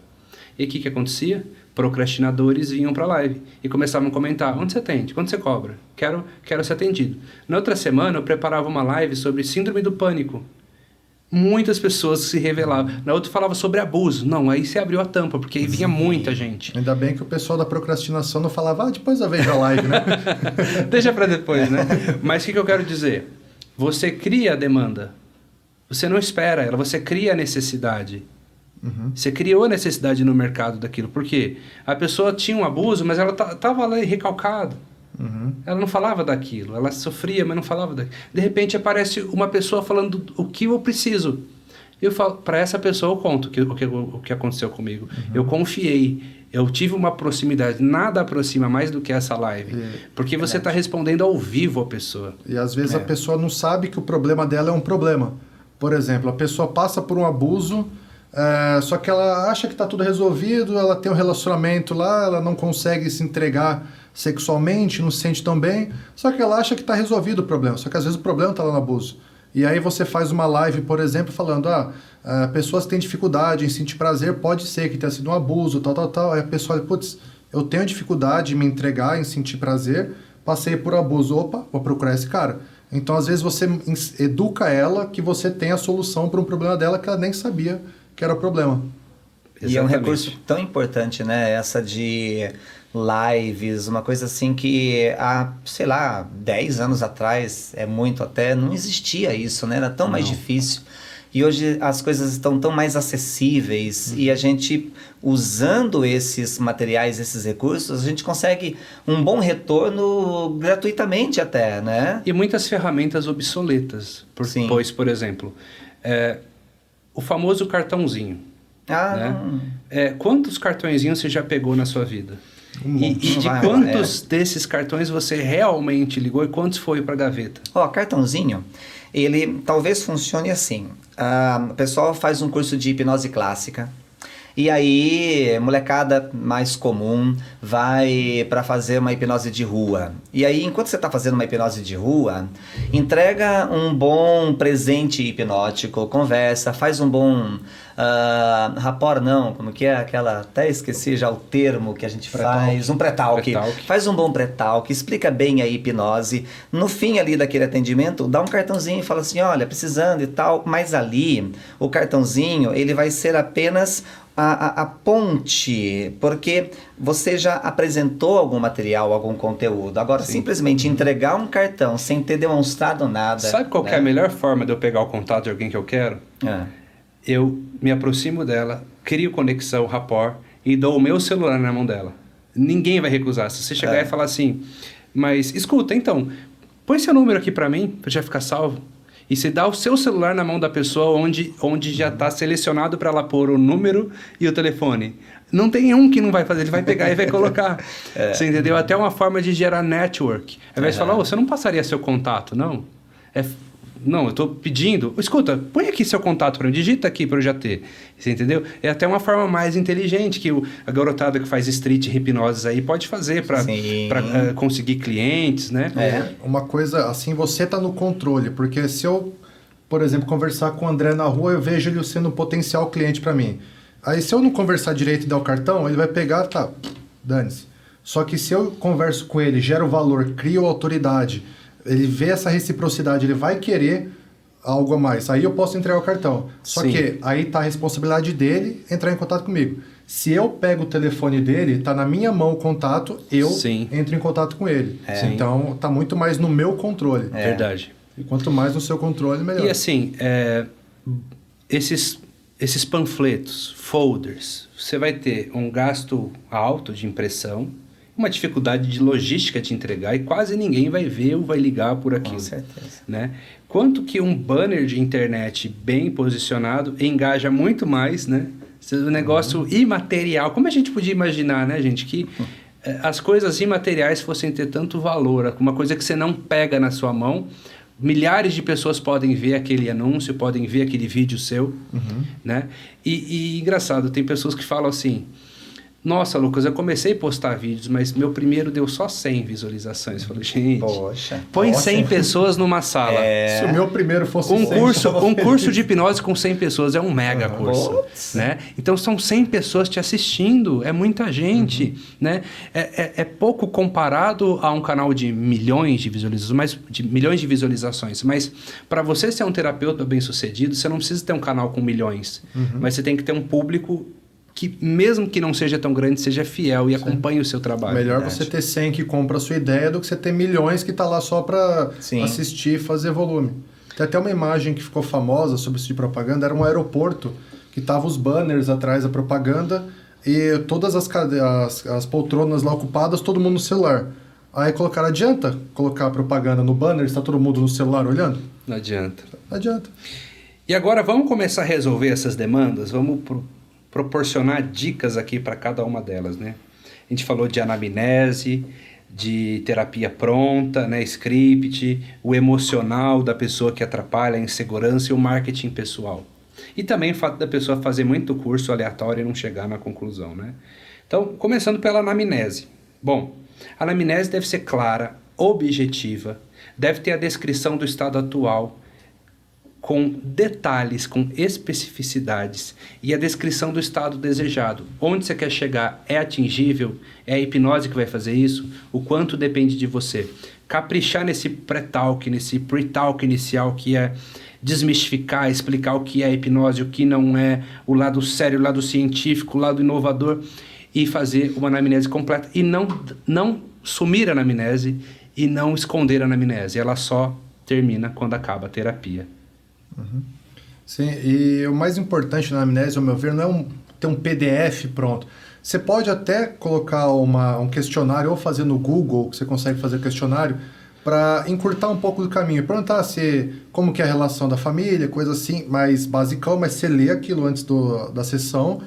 E o que acontecia? Procrastinadores vinham para a live e começavam a comentar: onde você atende? Quanto você cobra? Quero ser atendido. Na outra semana eu preparava uma live sobre síndrome do pânico. Muitas pessoas se revelavam. Na outra falava sobre abuso. Não, aí você abriu a tampa, porque aí vinha muita gente. Ainda bem que o pessoal da procrastinação não falava, depois eu vejo a live, né? Deixa para depois, né? Mas o que eu quero dizer? Você cria a demanda. Você não espera ela, você cria a necessidade. Você criou a necessidade no mercado daquilo. Por quê? A pessoa tinha um abuso, mas ela estava lá recalcada. Ela não falava daquilo. Ela sofria, mas não falava daquilo. De repente aparece uma pessoa falando o que eu preciso. Eu falo, para essa pessoa eu conto o que aconteceu comigo. Eu confiei. Eu tive uma proximidade. Nada aproxima mais do que essa live. Porque você está respondendo ao vivo a pessoa. E às vezes a pessoa não sabe que o problema dela é um problema. Por exemplo, a pessoa passa por um abuso... só que ela acha que está tudo resolvido, ela tem um relacionamento lá, ela não consegue se entregar sexualmente, não se sente tão bem, só que ela acha que está resolvido o problema, só que às vezes o problema está lá no abuso. E aí você faz uma live, por exemplo, falando, pessoas têm dificuldade em sentir prazer, pode ser que tenha sido um abuso, tal. Aí a pessoa olha, putz, eu tenho dificuldade em me entregar, em sentir prazer, passei por abuso, opa, vou procurar esse cara. Então às vezes você educa ela que você tem a solução para um problema dela que ela nem sabia que era o problema. Exatamente. E é um recurso tão importante, né? Essa de lives, uma coisa assim que há, 10 anos atrás, muito até, não existia isso, né? Era tão mais difícil. E hoje as coisas estão tão mais acessíveis e a gente, usando esses materiais, esses recursos, a gente consegue um bom retorno gratuitamente até, né? E muitas ferramentas obsoletas. Pois, por exemplo... o famoso cartãozinho. Né? Quantos cartõezinhos você já pegou na sua vida? E de quantos desses cartões você realmente ligou e quantos foi para a gaveta? Cartãozinho, ele talvez funcione assim. O pessoal faz um curso de hipnose clássica E aí, molecada mais comum vai para fazer uma hipnose de rua. E aí, enquanto você está fazendo uma hipnose de rua, entrega um bom presente hipnótico, conversa, faz um bom rapport, não, como que é aquela... Até esqueci já o termo que a gente faz. Um pré-talk. Faz um bom pré-talk, explica bem a hipnose. No fim ali daquele atendimento, dá um cartãozinho e fala assim, olha, precisando e tal. Mas ali, o cartãozinho, ele vai ser apenas... A ponte, porque você já apresentou algum material, algum conteúdo. Agora, simplesmente entregar um cartão sem ter demonstrado nada... Sabe qual que é a melhor forma de eu pegar o contato de alguém que eu quero? Eu me aproximo dela, crio conexão, rapport, e dou o meu celular na mão dela. Ninguém vai recusar. Se você chegar e falar assim, mas escuta, então, põe seu número aqui para mim, para já ficar salvo. E você dá o seu celular na mão da pessoa onde já está selecionado para ela pôr o número e o telefone. Não tem um que não vai fazer, ele vai pegar e vai colocar. Você entendeu? Até uma forma de gerar network. Ao invés de falar, você não passaria seu contato, não? Não, eu estou pedindo. Escuta, põe aqui seu contato para mim, digita aqui para eu já ter. Você entendeu? É até uma forma mais inteligente que a garotada que faz street hipnoses aí pode fazer para conseguir clientes, né? Uma coisa, assim, você tá no controle, porque se eu, por exemplo, conversar com o André na rua, eu vejo ele sendo um potencial cliente para mim. Aí se eu não conversar direito e dar o cartão, ele vai pegar, tá, dane-se. Só que se eu converso com ele, gero valor, crio autoridade, ele vê essa reciprocidade, ele vai querer algo a mais. Aí eu posso entregar o cartão. Só que aí tá a responsabilidade dele entrar em contato comigo. Se eu pego o telefone dele, tá na minha mão o contato, eu entro em contato com ele. Então tá muito mais no meu controle. Verdade. E quanto mais no seu controle, melhor. E assim, esses panfletos, folders, você vai ter um gasto alto de impressão, uma dificuldade de logística de entregar e quase ninguém vai ver ou vai ligar por aquilo. Com certeza. Né? Quanto que um banner de internet bem posicionado engaja muito mais, né? Um negócio imaterial. Como a gente podia imaginar, né, gente, que as coisas imateriais fossem ter tanto valor, uma coisa que você não pega na sua mão. Milhares de pessoas podem ver aquele anúncio, podem ver aquele vídeo seu, né? E engraçado, tem pessoas que falam assim, nossa, Lucas, eu comecei a postar vídeos, mas meu primeiro deu só 100 visualizações. Eu falei, gente, põe 100 pessoas numa sala. Se o meu primeiro fosse um curso de hipnose com 100 pessoas é um mega curso. Né? Então, são 100 pessoas te assistindo, é muita gente. Né? É pouco comparado a um canal de milhões de visualizações. Mas para você ser um terapeuta bem-sucedido, você não precisa ter um canal com milhões. Mas você tem que ter um público que, mesmo que não seja tão grande, seja fiel e acompanhe o seu trabalho. Melhor você ter 100 que compra a sua ideia do que você ter milhões que tá lá só para assistir e fazer volume. Tem até uma imagem que ficou famosa sobre isso de propaganda, era um aeroporto que tava os banners atrás da propaganda e todas as poltronas lá ocupadas, todo mundo no celular. Aí colocaram, adianta colocar a propaganda no banner, está todo mundo no celular olhando? Não adianta. Não adianta. E agora vamos começar a resolver essas demandas? Vamos proporcionar dicas aqui para cada uma delas, né? A gente falou de anamnese, de terapia pronta, né? Script, o emocional da pessoa que atrapalha, a insegurança e o marketing pessoal. E também o fato da pessoa fazer muito curso aleatório e não chegar na conclusão, né? Então, começando pela anamnese. Bom, a anamnese deve ser clara, objetiva, deve ter a descrição do estado atual, com detalhes, com especificidades e a descrição do estado desejado. Onde você quer chegar? É atingível? É a hipnose que vai fazer isso? O quanto depende de você? Caprichar nesse pré-talk, nesse pre-talk inicial, que é desmistificar, explicar o que é a hipnose, o que não é, o lado sério, o lado científico, o lado inovador, e fazer uma anamnese completa. E não sumir a anamnese e não esconder a anamnese. Ela só termina quando acaba a terapia. Sim, e o mais importante na anamnese, ao meu ver, não é ter um PDF pronto. Você pode até colocar um questionário ou fazer no Google, que você consegue fazer questionário, para encurtar um pouco do caminho. Perguntar como que é a relação da família, coisa assim, mais basicão, mas você lê aquilo antes da sessão,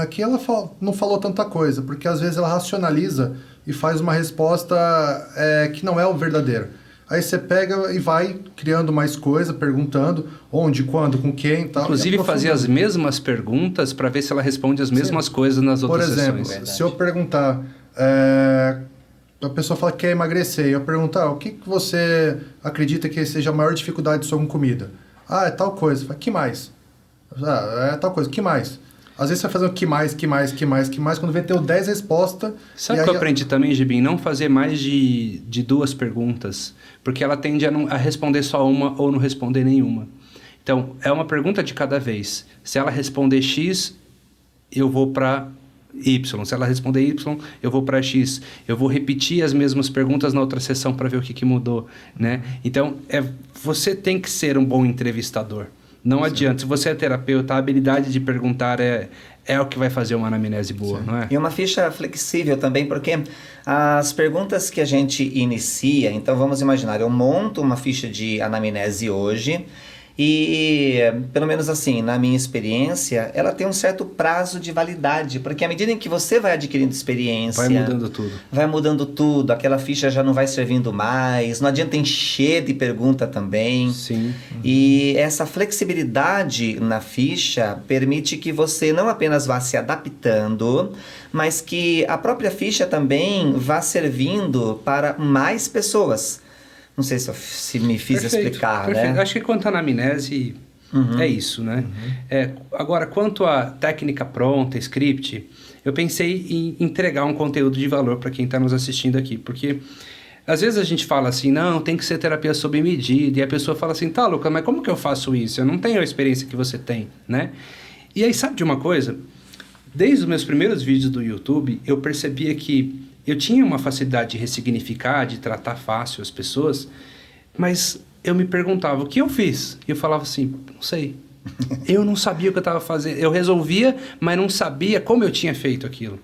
que ela não falou tanta coisa, porque às vezes ela racionaliza e faz uma resposta que não é o verdadeiro. Aí você pega e vai criando mais coisa, perguntando onde, quando, com quem e tal. Inclusive fazer as mesmas perguntas para ver se ela responde as mesmas coisas nas outras sessões. sessões. Por exemplo, se eu perguntar... a pessoa fala que quer emagrecer, e eu perguntar o que você acredita que seja a maior dificuldade sua com comida? Ah, é tal coisa. Fala, que mais? Ah, é tal coisa. Que mais? Às vezes você vai fazer o que mais, quando vem ter 10 respostas... Sabe o que eu aprendi também, Gibim? Não fazer mais de 2 perguntas, porque ela tende a responder só uma ou não responder nenhuma. Então, é uma pergunta de cada vez. Se ela responder X, eu vou para Y. Se ela responder Y, eu vou para X. Eu vou repetir as mesmas perguntas na outra sessão para ver o que mudou, né? Então, você tem que ser um bom entrevistador. Não adianta. Se você é terapeuta, a habilidade de perguntar é o que vai fazer uma anamnese boa, não é? E uma ficha flexível também, porque as perguntas que a gente inicia... Então, vamos imaginar, eu monto uma ficha de anamnese hoje... E, pelo menos assim, na minha experiência, ela tem um certo prazo de validade, porque à medida em que você vai adquirindo experiência... Vai mudando tudo. Vai mudando tudo, aquela ficha já não vai servindo mais, não adianta encher de pergunta também. Sim. E essa flexibilidade na ficha permite que você não apenas vá se adaptando, mas que a própria ficha também vá servindo para mais pessoas. Não sei se me fiz explicar, perfeito. né? Acho que quanto à anamnese, é isso, né? Agora, quanto à técnica pronta, script, eu pensei em entregar um conteúdo de valor para quem está nos assistindo aqui, porque às vezes a gente fala assim, não, tem que ser terapia sob medida, e a pessoa fala assim, tá, Lucas, mas como que eu faço isso? Eu não tenho a experiência que você tem, né? E aí, sabe de uma coisa? Desde os meus primeiros vídeos do YouTube, eu percebia que eu tinha uma facilidade de ressignificar, de tratar fácil as pessoas, mas eu me perguntava, o que eu fiz? E eu falava assim, não sei. Eu não sabia o que eu estava fazendo. Eu resolvia, mas não sabia como eu tinha feito aquilo.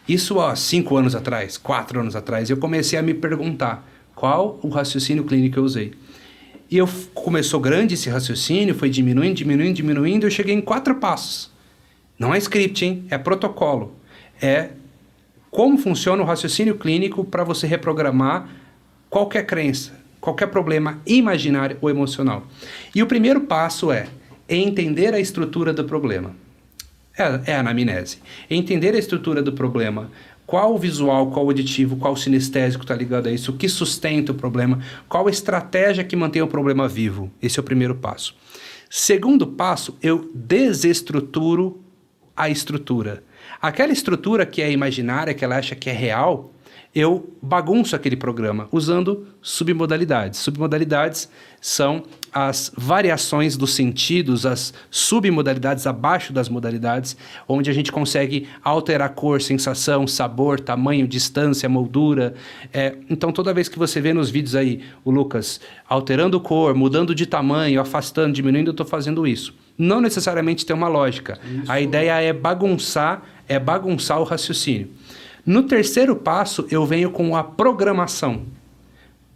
Isso há 5 anos atrás, 4 anos atrás, eu comecei a me perguntar qual o raciocínio clínico que eu usei. E começou grande esse raciocínio, foi diminuindo, eu cheguei em 4 passos. Não é script, hein? É protocolo. É como funciona o raciocínio clínico para você reprogramar qualquer crença, qualquer problema imaginário ou emocional. E o primeiro passo é entender a estrutura do problema. É a anamnese. Entender a estrutura do problema. Qual o visual, qual o auditivo, qual o sinestésico está ligado a isso, o que sustenta o problema, qual a estratégia que mantém o problema vivo. Esse é o primeiro passo. Segundo passo, eu desestruturo a estrutura. Aquela estrutura que é imaginária, que ela acha que é real, eu bagunço aquele programa usando submodalidades. Submodalidades são as variações dos sentidos, as submodalidades abaixo das modalidades, onde a gente consegue alterar cor, sensação, sabor, tamanho, distância, moldura. Então, toda vez que você vê nos vídeos aí o Lucas alterando cor, mudando de tamanho, afastando, diminuindo, eu estou fazendo isso. Não necessariamente tem uma lógica. Isso. A ideia é bagunçar o raciocínio. No terceiro passo, eu venho com a programação.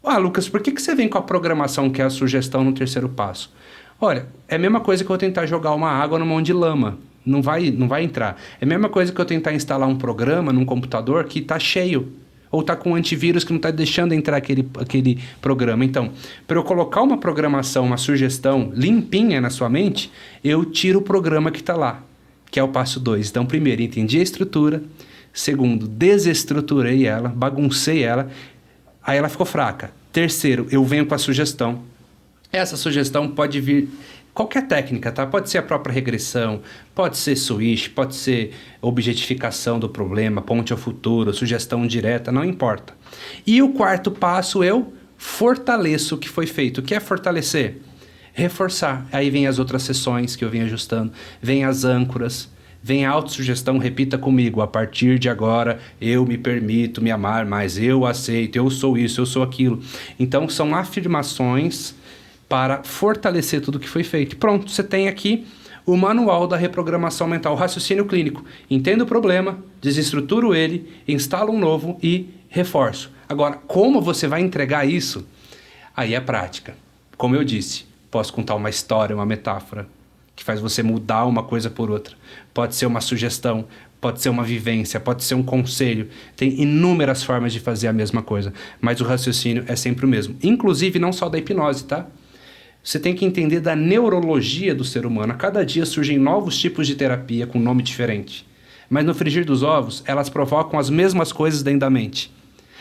Ah, Lucas, por que você vem com a programação, que é a sugestão, no terceiro passo? Olha, é a mesma coisa que eu tentar jogar uma água numa mão de lama. Não vai entrar. É a mesma coisa que eu tentar instalar um programa num computador que está cheio. Ou está com um antivírus que não está deixando entrar aquele programa. Então, para eu colocar uma programação, uma sugestão limpinha na sua mente, eu tiro o programa que está lá, que é o passo 2. Então, primeiro, entendi a estrutura. Segundo, desestruturei ela, baguncei ela, aí ela ficou fraca. Terceiro, eu venho com a sugestão. Essa sugestão pode vir... Qualquer técnica, tá? Pode ser a própria regressão, pode ser switch, pode ser objetificação do problema, ponte ao futuro, sugestão direta, não importa. E o quarto passo, eu fortaleço o que foi feito. O que é fortalecer? Reforçar. Aí vem as outras sessões que eu vim ajustando, vem as âncoras, vem a autossugestão, repita comigo, a partir de agora eu me permito me amar mais, eu aceito, eu sou isso, eu sou aquilo. Então são afirmações para fortalecer tudo que foi feito. Pronto, você tem aqui o manual da reprogramação mental, o raciocínio clínico. Entendo o problema, desestruturo ele, instalo um novo e reforço. Agora, como você vai entregar isso? Aí é prática. Como eu disse, posso contar uma história, uma metáfora, que faz você mudar uma coisa por outra. Pode ser uma sugestão, pode ser uma vivência, pode ser um conselho. Tem inúmeras formas de fazer a mesma coisa, mas o raciocínio é sempre o mesmo. Inclusive, não só da hipnose, tá? Você tem que entender da neurologia do ser humano. A cada dia surgem novos tipos de terapia com nome diferente. Mas no frigir dos ovos, elas provocam as mesmas coisas dentro da mente.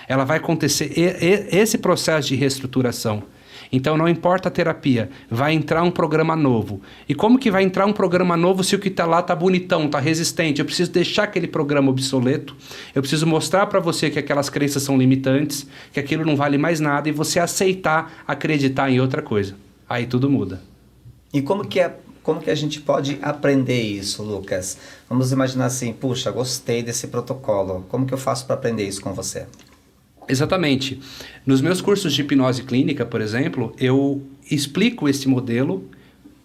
Ela vai acontecer esse processo de reestruturação. Então, não importa a terapia, vai entrar um programa novo. E como que vai entrar um programa novo se o que está lá está bonitão, está resistente? Eu preciso deixar aquele programa obsoleto, eu preciso mostrar para você que aquelas crenças são limitantes, que aquilo não vale mais nada e você aceitar acreditar em outra coisa. Aí tudo muda. E como que a gente pode aprender isso, Lucas? Vamos imaginar assim, puxa, gostei desse protocolo. Como que eu faço para aprender isso com você? Exatamente. Nos meus cursos de hipnose clínica, por exemplo, eu explico esse modelo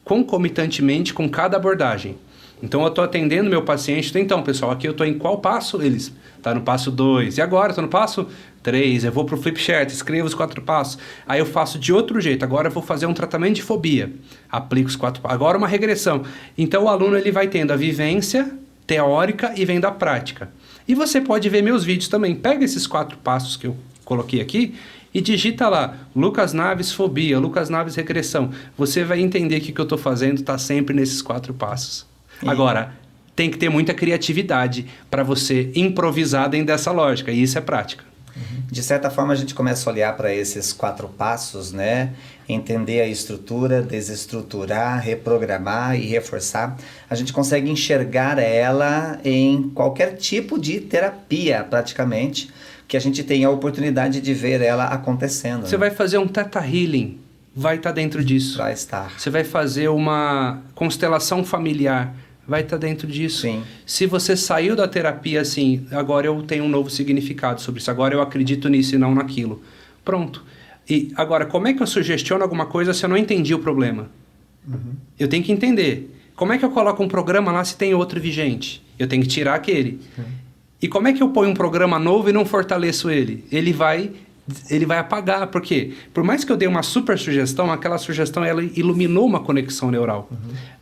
concomitantemente com cada abordagem. Então, eu estou atendendo meu paciente. Então, pessoal, aqui eu estou em qual passo? Eles tá no passo 2. E agora? Estou no passo 3. Eu vou para o flip chart, escrevo os 4 passos. Aí eu faço de outro jeito. Agora eu vou fazer um tratamento de fobia. Aplico os 4 passos. Agora uma regressão. Então, o aluno ele vai tendo a vivência teórica e vem da prática. E você pode ver meus vídeos também. Pega esses 4 passos que eu coloquei aqui e digita lá, Lucas Naves fobia, Lucas Naves regressão. Você vai entender que o que eu estou fazendo está sempre nesses 4 passos. Agora, tem que ter muita criatividade para você improvisar dentro dessa lógica. E isso é prática. De certa forma, a gente começa a olhar para esses 4 passos, né? Entender a estrutura, desestruturar, reprogramar e reforçar. A gente consegue enxergar ela em qualquer tipo de terapia, praticamente, que a gente tem a oportunidade de ver ela acontecendo. Você vai fazer um Theta Healing, vai estar dentro disso. Vai estar. Você vai fazer uma constelação familiar, vai estar dentro disso. Sim. Se você saiu da terapia assim, agora eu tenho um novo significado sobre isso, agora eu acredito nisso e não naquilo. Pronto. E agora, como é que eu sugestiono alguma coisa se eu não entendi o problema? Eu tenho que entender. Como é que eu coloco um programa lá se tem outro vigente? Eu tenho que tirar aquele. E como é que eu ponho um programa novo e não fortaleço ele? Ele vai apagar. Por quê? Por mais que eu dê uma super sugestão, aquela sugestão ela iluminou uma conexão neural.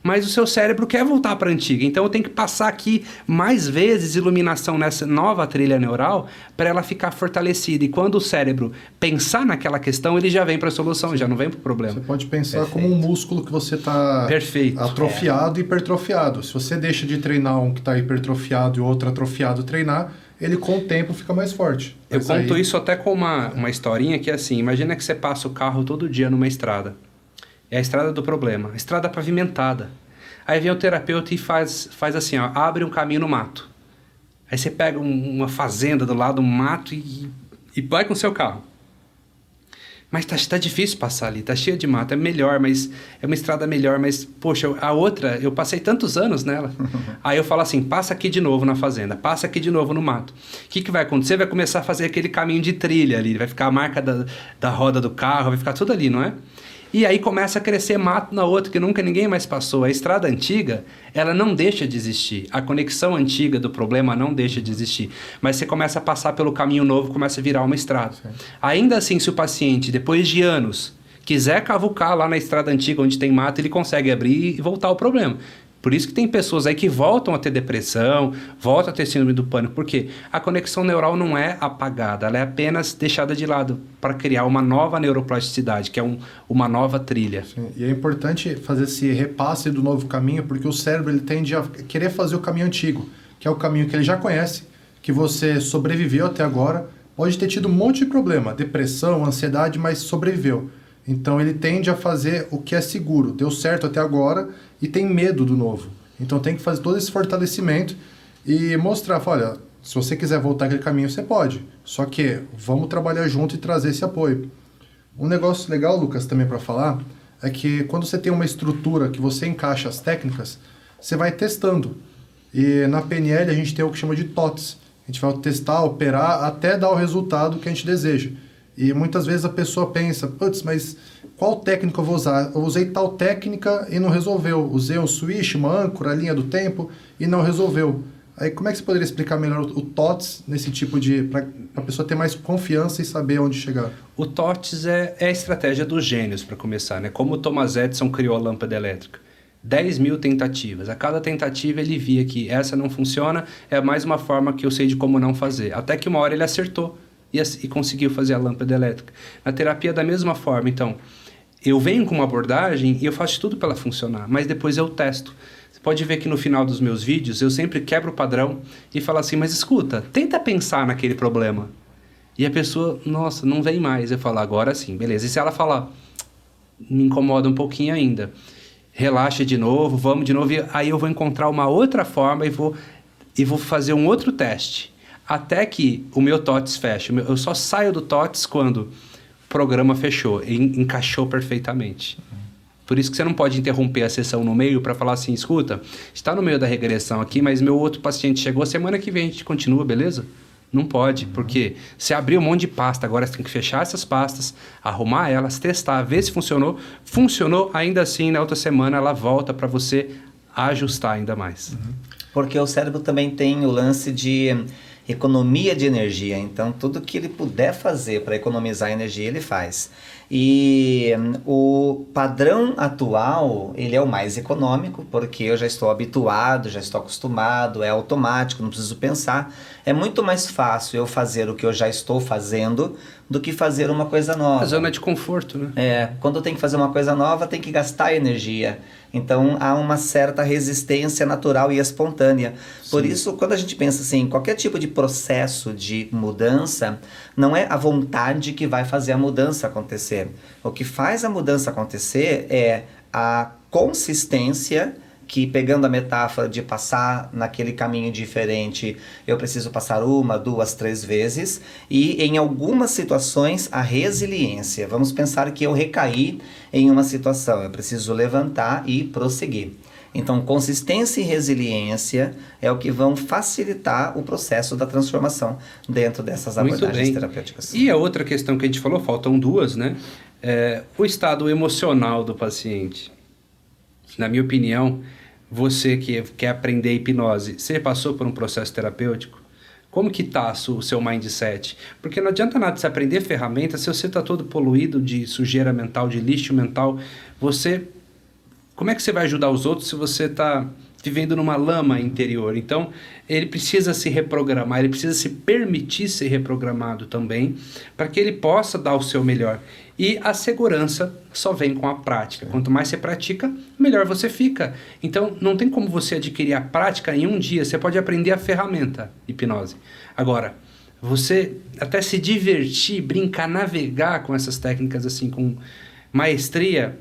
Mas o seu cérebro quer voltar para a antiga. Então eu tenho que passar aqui mais vezes iluminação nessa nova trilha neural para ela ficar fortalecida. E quando o cérebro pensar naquela questão, ele já vem para a solução, já não vem para o problema. Você pode pensar como um músculo que você está atrofiado e hipertrofiado. Se você deixa de treinar um que está hipertrofiado e outro atrofiado treinar, ele com o tempo fica mais forte. Eu conto isso até com uma historinha que é assim, imagina que você passa o carro todo dia numa estrada. É a estrada do problema, a estrada pavimentada. Aí vem o terapeuta e faz assim, ó, abre um caminho no mato. Aí você pega uma fazenda do lado, um mato e vai com o seu carro. Mas tá difícil passar ali, tá cheio de mato, é melhor, mas é uma estrada melhor, mas, poxa, a outra, eu passei tantos anos nela. Aí eu falo assim, passa aqui de novo na fazenda, passa aqui de novo no mato. O que vai acontecer? Vai começar a fazer aquele caminho de trilha ali, vai ficar a marca da roda do carro, vai ficar tudo ali, não é? E aí começa a crescer mato na outra, que nunca ninguém mais passou. A estrada antiga, ela não deixa de existir. A conexão antiga do problema não deixa de existir. Mas você começa a passar pelo caminho novo, começa a virar uma estrada. Sim. Ainda assim, se o paciente, depois de anos, quiser cavucar lá na estrada antiga onde tem mato, ele consegue abrir e voltar ao problema. Por isso que tem pessoas aí que voltam a ter depressão, voltam a ter síndrome do pânico. Por quê? A conexão neural não é apagada, ela é apenas deixada de lado para criar uma nova neuroplasticidade, que é uma nova trilha. Sim. E é importante fazer esse repasse do novo caminho, porque o cérebro ele tende a querer fazer o caminho antigo, que é o caminho que ele já conhece, que você sobreviveu até agora, pode ter tido um monte de problema, depressão, ansiedade, mas sobreviveu. Então ele tende a fazer o que é seguro, deu certo até agora e tem medo do novo. Então tem que fazer todo esse fortalecimento e mostrar, olha, se você quiser voltar aquele caminho, você pode. Só que vamos trabalhar junto e trazer esse apoio. Um negócio legal, Lucas, também para falar, é que quando você tem uma estrutura que você encaixa as técnicas, você vai testando. E na PNL a gente tem o que chama de TOTS. A gente vai testar, operar, até dar o resultado que a gente deseja. E muitas vezes a pessoa pensa, putz, mas qual técnica eu vou usar? Eu usei tal técnica e não resolveu. Usei um switch, uma âncora, a linha do tempo e não resolveu. Aí como é que você poderia explicar melhor o TOTS nesse tipo de... para a pessoa ter mais confiança e saber onde chegar? O TOTS é a estratégia dos gênios, para começar, né? Como o Thomas Edison criou a lâmpada elétrica. 10 mil tentativas. A cada tentativa ele via que essa não funciona, é mais uma forma que eu sei de como não fazer. Até que uma hora ele acertou e conseguiu fazer a lâmpada elétrica. Na terapia da mesma forma, então, eu venho com uma abordagem e eu faço tudo para ela funcionar, mas depois eu testo. Você pode ver que no final dos meus vídeos eu sempre quebro o padrão e falo assim, mas escuta, tenta pensar naquele problema. E a pessoa, nossa, não vem mais. Eu falo, agora sim, beleza. E se ela falar, me incomoda um pouquinho ainda, relaxa de novo, vamos de novo, e aí eu vou encontrar uma outra forma e vou fazer um outro teste. Até que o meu TOTS feche. Eu só saio do TOTS quando o programa fechou, encaixou perfeitamente. Por isso que você não pode interromper a sessão no meio para falar assim, escuta, está no meio da regressão aqui, mas meu outro paciente chegou, semana que vem a gente continua, beleza? Não pode, porque você abriu um monte de pasta, agora você tem que fechar essas pastas, arrumar elas, testar, ver se funcionou. Funcionou, ainda assim, na outra semana ela volta para você ajustar ainda mais. Porque o cérebro também tem o lance de economia de energia, então tudo que ele puder fazer para economizar energia, ele faz. E o padrão atual, ele é o mais econômico, porque eu já estou habituado, já estou acostumado, é automático, não preciso pensar. É muito mais fácil eu fazer o que eu já estou fazendo do que fazer uma coisa nova. A zona de conforto, né? Quando eu tenho que fazer uma coisa nova, tem que gastar energia. Então, há uma certa resistência natural e espontânea. Sim. Por isso, quando a gente pensa assim, qualquer tipo de processo de mudança, não é a vontade que vai fazer a mudança acontecer. O que faz a mudança acontecer é a consistência, que pegando a metáfora de passar naquele caminho diferente, eu preciso passar 1, 2, 3 vezes, e em algumas situações a resiliência. Vamos pensar que eu recaí em uma situação, eu preciso levantar e prosseguir. Então, consistência e resiliência é o que vão facilitar o processo da transformação dentro dessas abordagens terapêuticas. E a outra questão que a gente falou, faltam duas, né? O estado emocional do paciente. Na minha opinião, você que quer aprender hipnose, você passou por um processo terapêutico? Como que está o seu mindset? Porque não adianta nada você aprender ferramentas se você está todo poluído de sujeira mental, de lixo mental. Como é que você vai ajudar os outros se você está vivendo numa lama interior? Então, ele precisa se reprogramar, ele precisa se permitir ser reprogramado também, para que ele possa dar o seu melhor. E a segurança só vem com a prática. Quanto mais você pratica, melhor você fica. Então, não tem como você adquirir a prática em um dia. Você pode aprender a ferramenta hipnose. Agora, você até se divertir, brincar, navegar com essas técnicas assim, com maestria,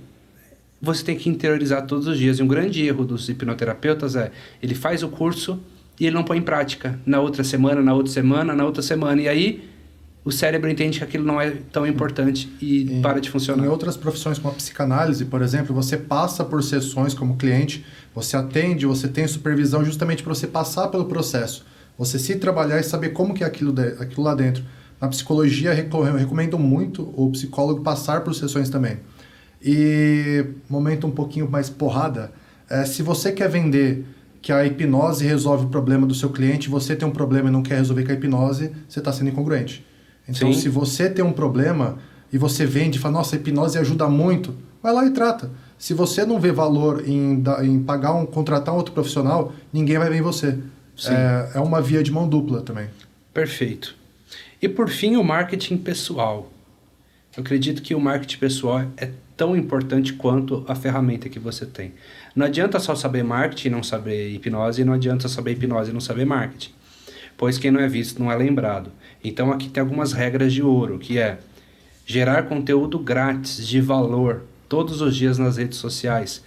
você tem que interiorizar todos os dias. E um grande erro dos hipnoterapeutas ele faz o curso e ele não põe em prática. Na outra semana, na outra semana, na outra semana. E aí o cérebro entende que aquilo não é tão importante e para de funcionar. Em outras profissões, como a psicanálise, por exemplo, você passa por sessões como cliente, você atende, você tem supervisão justamente para você passar pelo processo. Você se trabalhar e saber como que é aquilo lá dentro. Na psicologia, eu recomendo muito o psicólogo passar por sessões também. E momento um pouquinho mais porrada, se você quer vender que a hipnose resolve o problema do seu cliente, você tem um problema e não quer resolver com a hipnose, você está sendo incongruente. Então, se você tem um problema e você vende e fala, nossa, a hipnose ajuda muito, vai lá e trata. Se você não vê valor em contratar um outro profissional, ninguém vai ver em você. É uma via de mão dupla também. Perfeito. E por fim, o marketing pessoal. Eu acredito que o marketing pessoal é tão importante quanto a ferramenta que você tem. Não adianta só saber marketing e não saber hipnose, e não adianta saber hipnose e não saber marketing. Pois quem não é visto não é lembrado. Então aqui tem algumas regras de ouro, que é gerar conteúdo grátis, de valor, todos os dias nas redes sociais.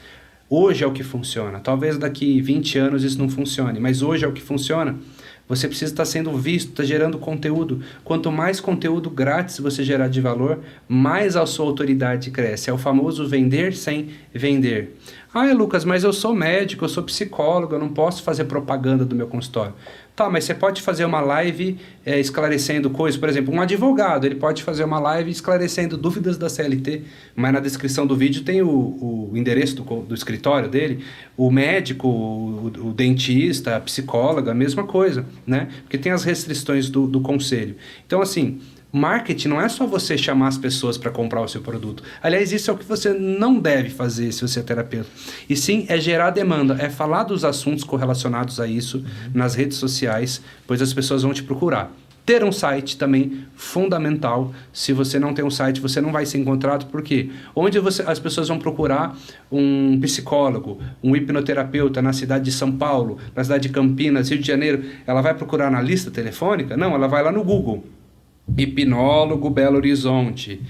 Hoje é o que funciona. Talvez daqui 20 anos isso não funcione, mas hoje é o que funciona. Você precisa estar sendo visto, estar gerando conteúdo. Quanto mais conteúdo grátis você gerar de valor, mais a sua autoridade cresce. É o famoso vender sem vender. Ah, Lucas, mas eu sou médico, eu sou psicólogo, eu não posso fazer propaganda do meu consultório. Tá, mas você pode fazer uma live esclarecendo coisas. Por exemplo, um advogado, ele pode fazer uma live esclarecendo dúvidas da CLT, mas na descrição do vídeo tem o endereço do escritório dele. O médico, o dentista, a psicóloga, a mesma coisa, né? Porque tem as restrições do conselho. Então, assim, marketing não é só você chamar as pessoas para comprar o seu produto. Aliás, isso é o que você não deve fazer se você é terapeuta. E sim, é gerar demanda, é falar dos assuntos correlacionados a isso nas redes sociais, pois as pessoas vão te procurar. Ter um site também fundamental. Se você não tem um site, você não vai ser encontrado. Por quê? Onde as pessoas vão procurar um psicólogo, um hipnoterapeuta na cidade de São Paulo, na cidade de Campinas, Rio de Janeiro, ela vai procurar na lista telefônica? Não, ela vai lá no Google. Hipnólogo Belo Horizonte,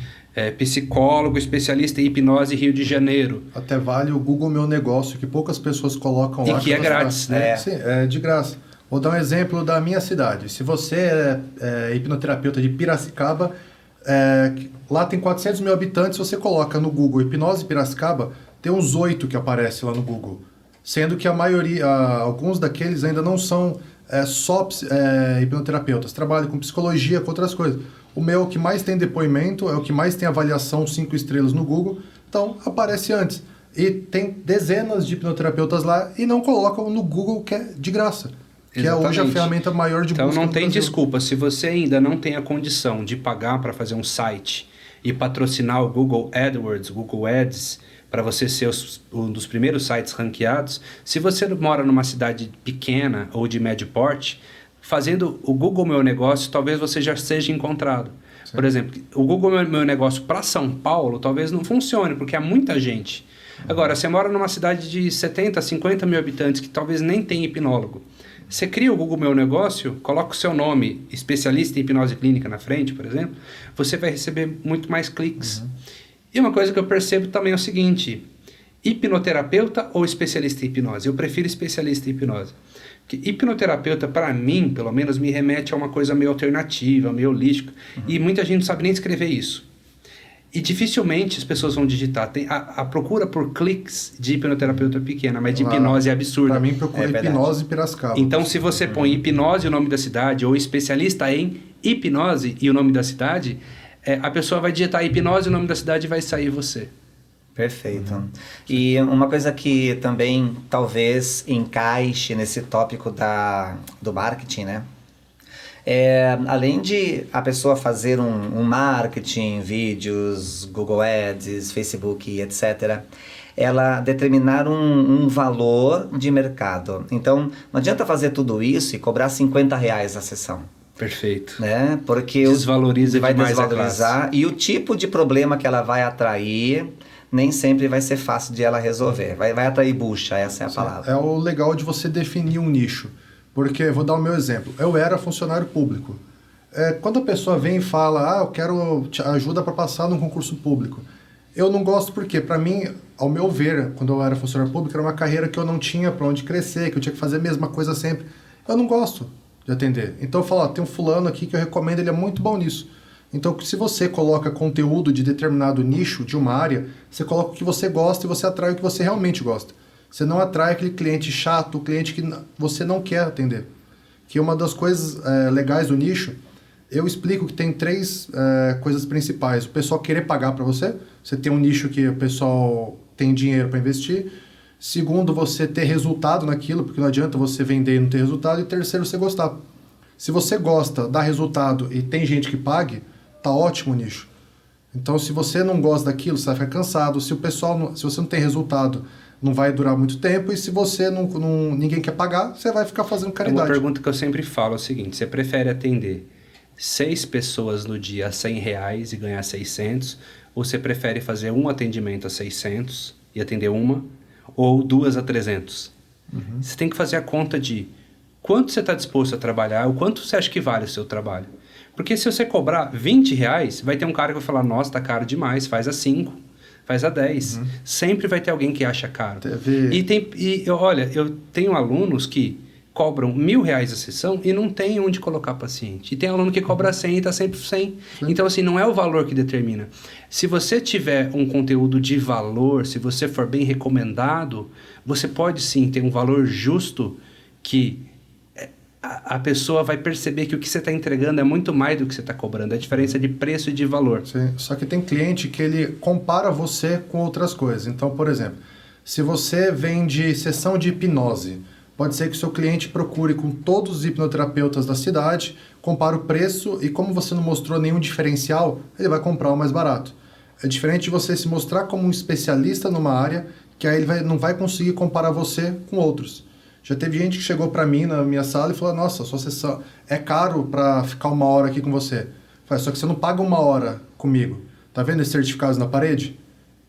psicólogo especialista em hipnose Rio de Janeiro. Até vale o Google Meu Negócio, que poucas pessoas colocam lá. E que é grátis, né? Sim, é de graça. Vou dar um exemplo da minha cidade. Se você é hipnoterapeuta de Piracicaba, lá tem 400 mil habitantes, você coloca no Google Hipnose Piracicaba, tem uns 8 que aparecem lá no Google. Sendo que a maioria, alguns daqueles ainda não são só hipnoterapeutas, trabalham com psicologia, com outras coisas. O meu, o que mais tem depoimento, é o que mais tem avaliação 5 estrelas no Google, então aparece antes. E tem dezenas de hipnoterapeutas lá e não colocam no Google, que é de graça. Que é hoje a ferramenta maior de busca. Então não no tem Brasil. desculpa. Se você ainda não tem a condição de pagar para fazer um site e patrocinar o Google AdWords, Google Ads, para você ser um dos primeiros sites ranqueados, se você mora numa cidade pequena ou de médio porte, fazendo o Google Meu Negócio, talvez você já seja encontrado. Sim. Por exemplo, o Google Meu Negócio para São Paulo talvez não funcione, porque há muita gente. Agora, você mora numa cidade de 70, 50 mil habitantes, que talvez nem tem hipnólogo. Você cria o Google Meu Negócio, coloca o seu nome, especialista em hipnose clínica na frente, por exemplo, você vai receber muito mais cliques. E uma coisa que eu percebo também é o seguinte, hipnoterapeuta ou especialista em hipnose? Eu prefiro especialista em hipnose. Porque hipnoterapeuta, para mim, pelo menos, me remete a uma coisa meio alternativa, meio holística. E muita gente não sabe nem escrever isso. E dificilmente as pessoas vão digitar. Tem a procura por cliques de hipnoterapeuta é pequena, mas de hipnose é absurda. Para mim, procura hipnose em Piracicaba. Então, se você põe hipnose e o nome da cidade, ou especialista em hipnose e o nome da cidade, a pessoa vai digitar hipnose e o nome da cidade e vai sair você. Perfeito. E uma coisa que também talvez encaixe nesse tópico do marketing, né? Além de a pessoa fazer um marketing, vídeos, Google Ads, Facebook, etc., ela determinar um valor de mercado. Então, não adianta fazer tudo isso e cobrar R$50 a sessão. Perfeito. Né? Porque desvaloriza vai demais desvalorizar e o tipo de problema que ela vai atrair nem sempre vai ser fácil de ela resolver. Vai atrair bucha, essa é a palavra. É o legal de você definir um nicho. Porque, vou dar o meu exemplo, eu era funcionário público. Quando a pessoa vem e fala, eu quero ajuda para passar num concurso público, eu não gosto porque, para mim, ao meu ver, quando eu era funcionário público, era uma carreira que eu não tinha para onde crescer, que eu tinha que fazer a mesma coisa sempre. Eu não gosto de atender. Então eu falo, tem um fulano aqui que eu recomendo, ele é muito bom nisso. Então, se você coloca conteúdo de determinado nicho, de uma área, você coloca o que você gosta e você atrai o que você realmente gosta. Você não atrai aquele cliente chato, o cliente que você não quer atender. Que uma das coisas legais do nicho, eu explico que tem 3 coisas principais. O pessoal querer pagar para você. Você tem um nicho que o pessoal tem dinheiro para investir. Segundo, você ter resultado naquilo, porque não adianta você vender e não ter resultado. E terceiro, você gostar. Se você gosta, dá resultado e tem gente que pague, tá ótimo o nicho. Então, se você não gosta daquilo, você vai ficar cansado. Se você não tem resultado, não vai durar muito tempo, e se você ninguém quer pagar, você vai ficar fazendo caridade. Uma pergunta que eu sempre falo é o seguinte, você prefere atender 6 pessoas no dia a R$100 e ganhar 600, ou você prefere fazer um atendimento a 600 e atender uma, ou 2 a 300? Você tem que fazer a conta de quanto você está disposto a trabalhar, o quanto você acha que vale o seu trabalho. Porque se você cobrar R$20, vai ter um cara que vai falar, nossa, tá caro demais, faz a 5. Faz a 10. Sempre vai ter alguém que acha caro. Olha, eu tenho alunos que cobram R$1.000 a sessão e não tem onde colocar paciente. E tem aluno que cobra 100 e está sempre 100. Sim. Então, assim, não é o valor que determina. Se você tiver um conteúdo de valor, se você for bem recomendado, você pode sim ter um valor justo que a pessoa vai perceber que o que você está entregando é muito mais do que você está cobrando. É a diferença de preço e de valor. Sim. Só que tem cliente que ele compara você com outras coisas. Então, por exemplo, se você vende sessão de hipnose, pode ser que o seu cliente procure com todos os hipnoterapeutas da cidade, compara o preço e como você não mostrou nenhum diferencial, ele vai comprar o mais barato. É diferente de você se mostrar como um especialista numa área, que aí ele não vai conseguir comparar você com outros. Já teve gente que chegou para mim na minha sala e falou, nossa, sua sessão é caro para ficar 1 hora aqui com você. Eu falei, só que você não paga 1 hora comigo. Tá vendo esses certificados na parede?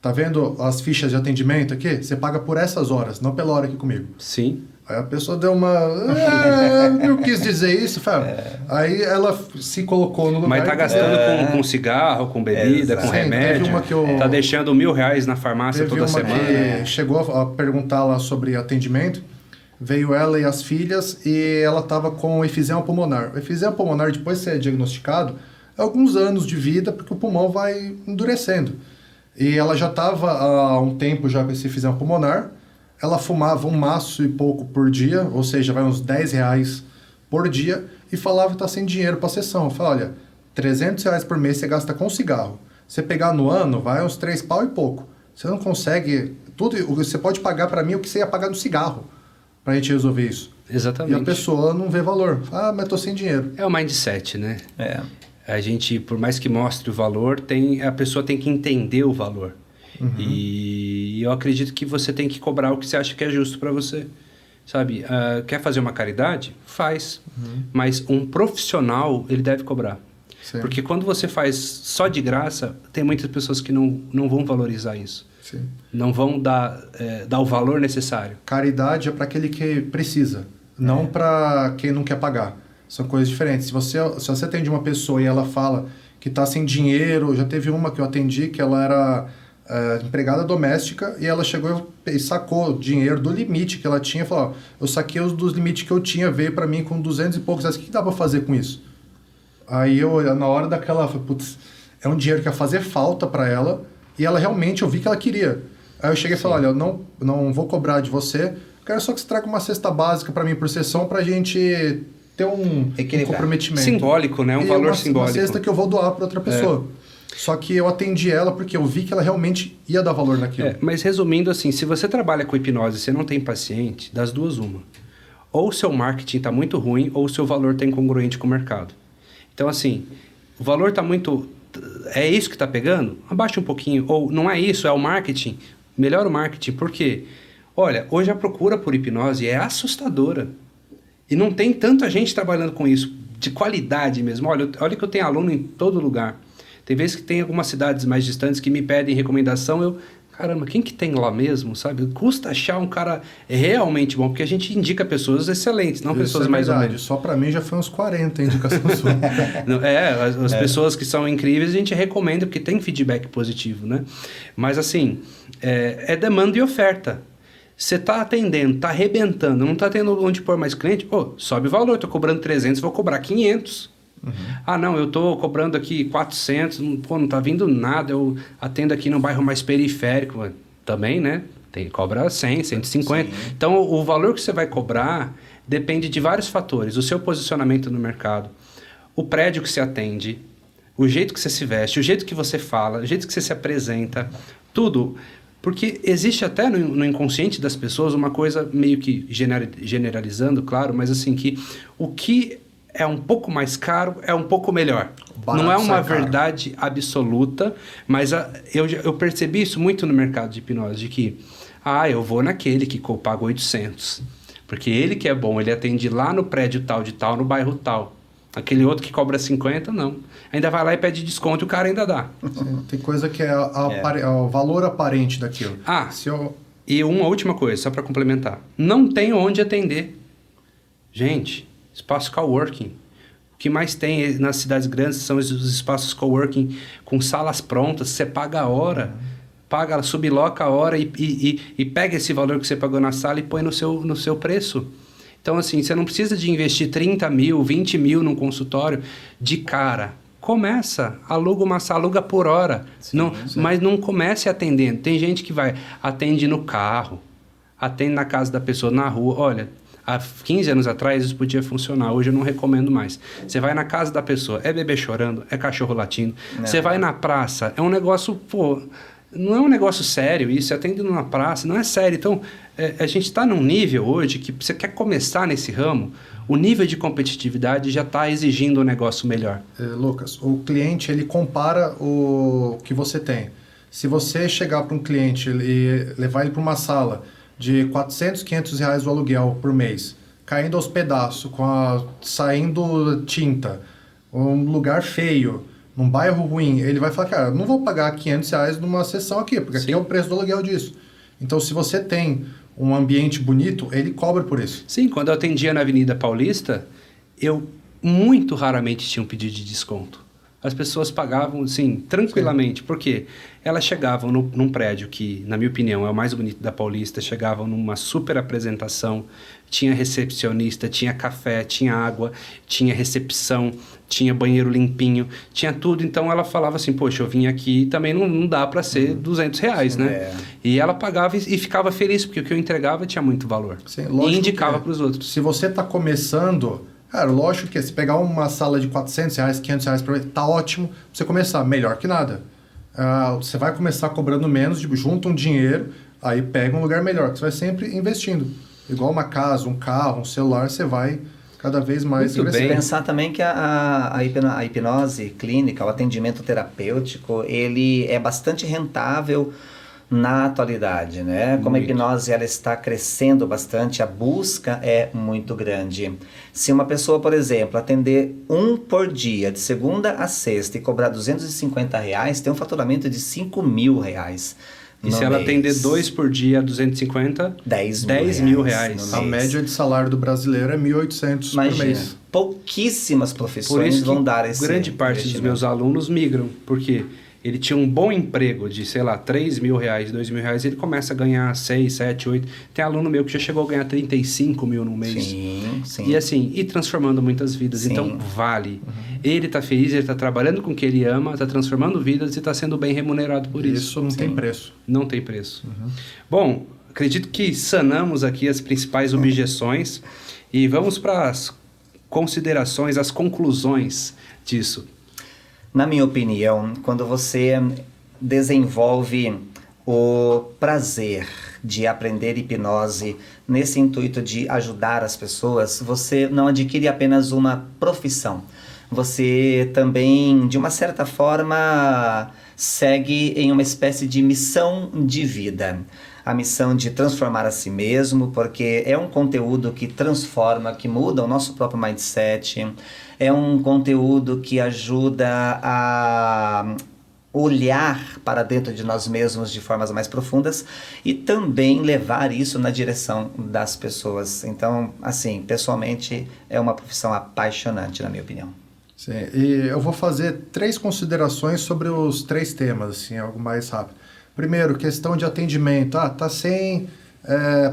Tá vendo as fichas de atendimento aqui? Você paga por essas horas, não pela hora aqui comigo. Sim. Aí a pessoa deu uma... eu quis dizer isso. Aí ela se colocou no lugar... Mas tá gastando com cigarro, com bebida, com remédio. Teve uma que eu... Tá deixando R$1.000 na farmácia Teve toda uma semana. que chegou a perguntar lá sobre atendimento. Veio ela e as filhas e ela estava com efizema pulmonar. O efizema pulmonar, depois de ser diagnosticado, é alguns anos de vida, porque o pulmão vai endurecendo. E ela já estava há um tempo já com esse efizema pulmonar. Ela fumava 1 maço e pouco por dia, ou seja, vai uns R$10 por dia, e falava que está sem dinheiro para a sessão. Eu falei, olha, R$300 por mês você gasta com cigarro. Você pegar no ano, vai uns 3 pau e pouco. Você não consegue... Você pode pagar para mim o que você ia pagar no cigarro, para a gente resolver isso. Exatamente. E a pessoa não vê valor. Mas estou sem dinheiro. É o mindset, né? É. A gente, por mais que mostre o valor, a pessoa tem que entender o valor. E eu acredito que você tem que cobrar o que você acha que é justo para você. Sabe? Quer fazer uma caridade? Faz. Mas um profissional, ele deve cobrar. Sim. Porque quando você faz só de graça, tem muitas pessoas que não vão valorizar isso. Sim. Não vão dar o valor necessário. Caridade é para aquele que precisa, não para quem não quer pagar. São coisas diferentes. Se você atende uma pessoa e ela fala que está sem dinheiro... Já teve uma que eu atendi que ela era empregada doméstica e ela chegou e sacou dinheiro do limite que ela tinha. Falou, eu saquei os dos limites que eu tinha, veio para mim com 200 e poucos reais. O que dá para fazer com isso? Aí eu, na hora daquela... Falei, putz, é um dinheiro que ia fazer falta para ela e ela realmente, eu vi que ela queria. Aí eu cheguei e falei, olha, eu não vou cobrar de você, quero só que você traga uma cesta básica para mim por sessão pra gente... ter um comprometimento. Simbólico, né? Um valor simbólico. Uma cesta que eu vou doar para outra pessoa. Só que eu atendi ela porque eu vi que ela realmente ia dar valor naquilo. Mas resumindo assim, se você trabalha com hipnose e você não tem paciente, das duas uma. Ou o seu marketing está muito ruim, ou o seu valor está incongruente com o mercado. Então assim, o valor está muito... É isso que está pegando? Abaixa um pouquinho. Ou não é isso, é o marketing. Melhora o marketing. Por quê? Olha, hoje a procura por hipnose é assustadora. E não tem tanta gente trabalhando com isso, de qualidade mesmo. Olha que eu tenho aluno em todo lugar. Tem vezes que tem algumas cidades mais distantes que me pedem recomendação, caramba, quem que tem lá mesmo, sabe? Custa achar um cara realmente bom, porque a gente indica pessoas excelentes, não pessoas mais ou menos. Só para mim já foi uns 40 indicações suas. As pessoas que são incríveis a gente recomenda, porque tem feedback positivo, né? Mas assim, é demanda e oferta. Você está atendendo, está arrebentando, não está tendo onde pôr mais cliente, sobe o valor, estou cobrando 300, vou cobrar 500. Não, eu estou cobrando aqui 400, não está vindo nada, eu atendo aqui no bairro mais periférico. Também, né? Cobra 100, 150. Sim. Então, o valor que você vai cobrar depende de vários fatores. O seu posicionamento no mercado, o prédio que você atende, o jeito que você se veste, o jeito que você fala, o jeito que você se apresenta, tudo... Porque existe até no inconsciente das pessoas uma coisa meio que generalizando, claro, mas assim, que o que é um pouco mais caro é um pouco melhor. Barato. Não é uma verdade absoluta, mas eu percebi isso muito no mercado de hipnose, de que, eu vou naquele que eu pago 800, porque ele que é bom, ele atende lá no prédio tal de tal, no bairro tal. Aquele outro que cobra 50, não. Ainda vai lá e pede desconto e o cara ainda dá. Sim, tem coisa que é o valor aparente daquilo. E uma última coisa, só para complementar. Não tem onde atender. Gente, espaço coworking. O que mais tem nas cidades grandes são os espaços coworking com salas prontas. Você paga a hora, subloca a hora e pega esse valor que você pagou na sala e põe no seu preço. Então, assim, você não precisa de investir 30 mil, 20 mil num consultório de cara. Começa, aluga por hora. Sim, sim. Mas não comece atendendo. Tem gente que atende no carro, atende na casa da pessoa, na rua. Olha, há 15 anos atrás isso podia funcionar, hoje eu não recomendo mais. Você vai na casa da pessoa, é bebê chorando, é cachorro latindo. Você vai na praça, é um negócio, não é um negócio sério isso, atende numa praça, não é sério. Então, a gente está num nível hoje que você quer começar nesse ramo, o nível de competitividade já está exigindo um negócio melhor. Lucas, o cliente ele compara o que você tem. Se você chegar para um cliente e levar ele para uma sala de 400, 500 reais o aluguel por mês, caindo aos pedaços, saindo tinta, um lugar feio, num bairro ruim, ele vai falar, cara, não vou pagar 500 reais numa sessão aqui, porque aqui é o preço do aluguel disso. Então, se você tem um ambiente bonito, ele cobra por isso. Sim, quando eu atendia na Avenida Paulista, eu muito raramente tinha um pedido de desconto. As pessoas pagavam, assim, tranquilamente. Sim. Por quê? Elas chegavam num prédio que, na minha opinião, é o mais bonito da Paulista, chegavam numa super apresentação, tinha recepcionista, tinha café, tinha água, tinha recepção, tinha banheiro limpinho, tinha tudo. Então, ela falava assim, poxa, eu vim aqui também não dá para ser R$200, né? É. E ela pagava e ficava feliz, porque o que eu entregava tinha muito valor. Sim, e indicava para os outros. Se você está começando... Cara, lógico que se pegar uma sala de 400 reais, 500 reais, tá ótimo pra você começar, melhor que nada. Você vai começar cobrando menos, junta um dinheiro, aí pega um lugar melhor, que você vai sempre investindo. Igual uma casa, um carro, um celular, você vai cada vez mais investir. Pensar também que a hipnose clínica, o atendimento terapêutico, ele é bastante rentável na atualidade, né? Como a hipnose ela está crescendo bastante, a busca é muito grande. Se uma pessoa, por exemplo, atender um por dia, de segunda a sexta, e cobrar R$250, tem um faturamento de R$5.000. E se ela atender 2 por dia, 250, 10 mil reais. A média de salário do brasileiro é 1.800 por mês. Pouquíssimas profissões por isso vão dar esse grande parte dos meus alunos migram, porque ele tinha um bom emprego de, sei lá, R$3.000, R$2.000, ele começa a ganhar 6, 7, 8. Tem aluno meu que já chegou a ganhar 35 mil no mês. Sim, sim. E assim, e transformando muitas vidas. Sim. Então, vale. Ele tá feliz, ele tá trabalhando com o que ele ama, tá transformando vidas e tá sendo bem remunerado por isso. Isso não tem preço. Não tem preço. Bom, acredito que sanamos aqui as principais objeções e vamos para as considerações, as conclusões disso. Na minha opinião, quando você desenvolve o prazer de aprender hipnose nesse intuito de ajudar as pessoas, você não adquire apenas uma profissão. Você também, de uma certa forma, segue em uma espécie de missão de vida. A missão de transformar a si mesmo, porque é um conteúdo que transforma, que muda o nosso próprio mindset. É um conteúdo que ajuda a olhar para dentro de nós mesmos de formas mais profundas e também levar isso na direção das pessoas. Então, assim, pessoalmente, é uma profissão apaixonante, na minha opinião. Sim, e eu vou fazer 3 considerações sobre os 3 temas, assim, algo mais rápido. Primeiro, questão de atendimento. Tá sem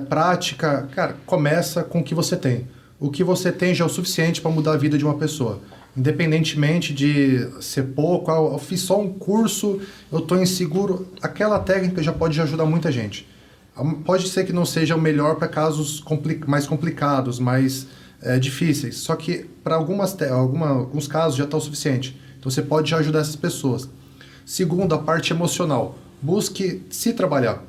prática. Cara, começa com o que você tem. O que você tem já é o suficiente para mudar a vida de uma pessoa. Independentemente de ser pouco, eu fiz só um curso, eu estou inseguro, aquela técnica já pode ajudar muita gente. Pode ser que não seja o melhor para casos mais complicados, mais difíceis, só que para alguns casos já está o suficiente. Então você pode já ajudar essas pessoas. Segundo, a parte emocional. Busque se trabalhar.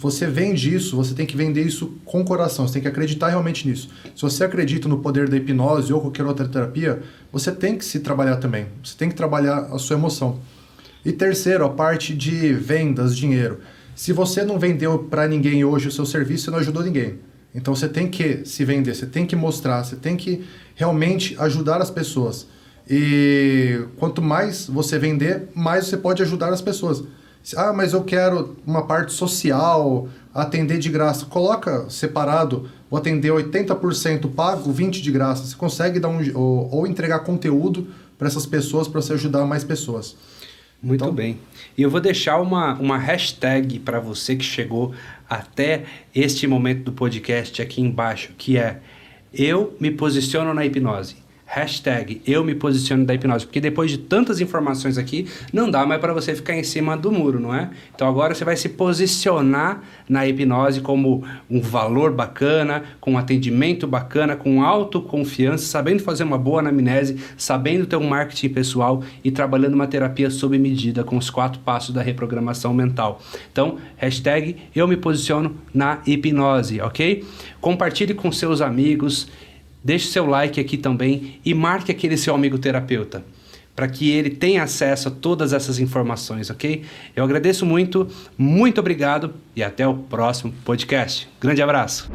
Você vende isso, você tem que vender isso com o coração, você tem que acreditar realmente nisso. Se você acredita no poder da hipnose ou qualquer outra terapia, você tem que se trabalhar também. Você tem que trabalhar a sua emoção. E terceiro, a parte de vendas, dinheiro. Se você não vendeu para ninguém hoje o seu serviço, você não ajudou ninguém. Então você tem que se vender, você tem que mostrar, você tem que realmente ajudar as pessoas. E quanto mais você vender, mais você pode ajudar as pessoas. Mas eu quero uma parte social, atender de graça. Coloca separado, vou atender 80% pago, 20% de graça. Você consegue dar ou entregar conteúdo para essas pessoas, para você ajudar mais pessoas. Muito bem. E eu vou deixar uma hashtag para você que chegou até este momento do podcast aqui embaixo, que é: eu me posiciono na hipnose. Hashtag eu me posiciono da hipnose, porque depois de tantas informações aqui, não dá mais para você ficar em cima do muro, não é? Então agora você vai se posicionar na hipnose como um valor bacana, com um atendimento bacana, com autoconfiança, sabendo fazer uma boa anamnese, sabendo ter um marketing pessoal e trabalhando uma terapia sob medida com os 4 passos da reprogramação mental. Então, hashtag eu me posiciono na hipnose, ok? Compartilhe com seus amigos, deixe seu like aqui também e marque aquele seu amigo terapeuta, para que ele tenha acesso a todas essas informações, ok? Eu agradeço muito, muito obrigado e até o próximo podcast. Grande abraço!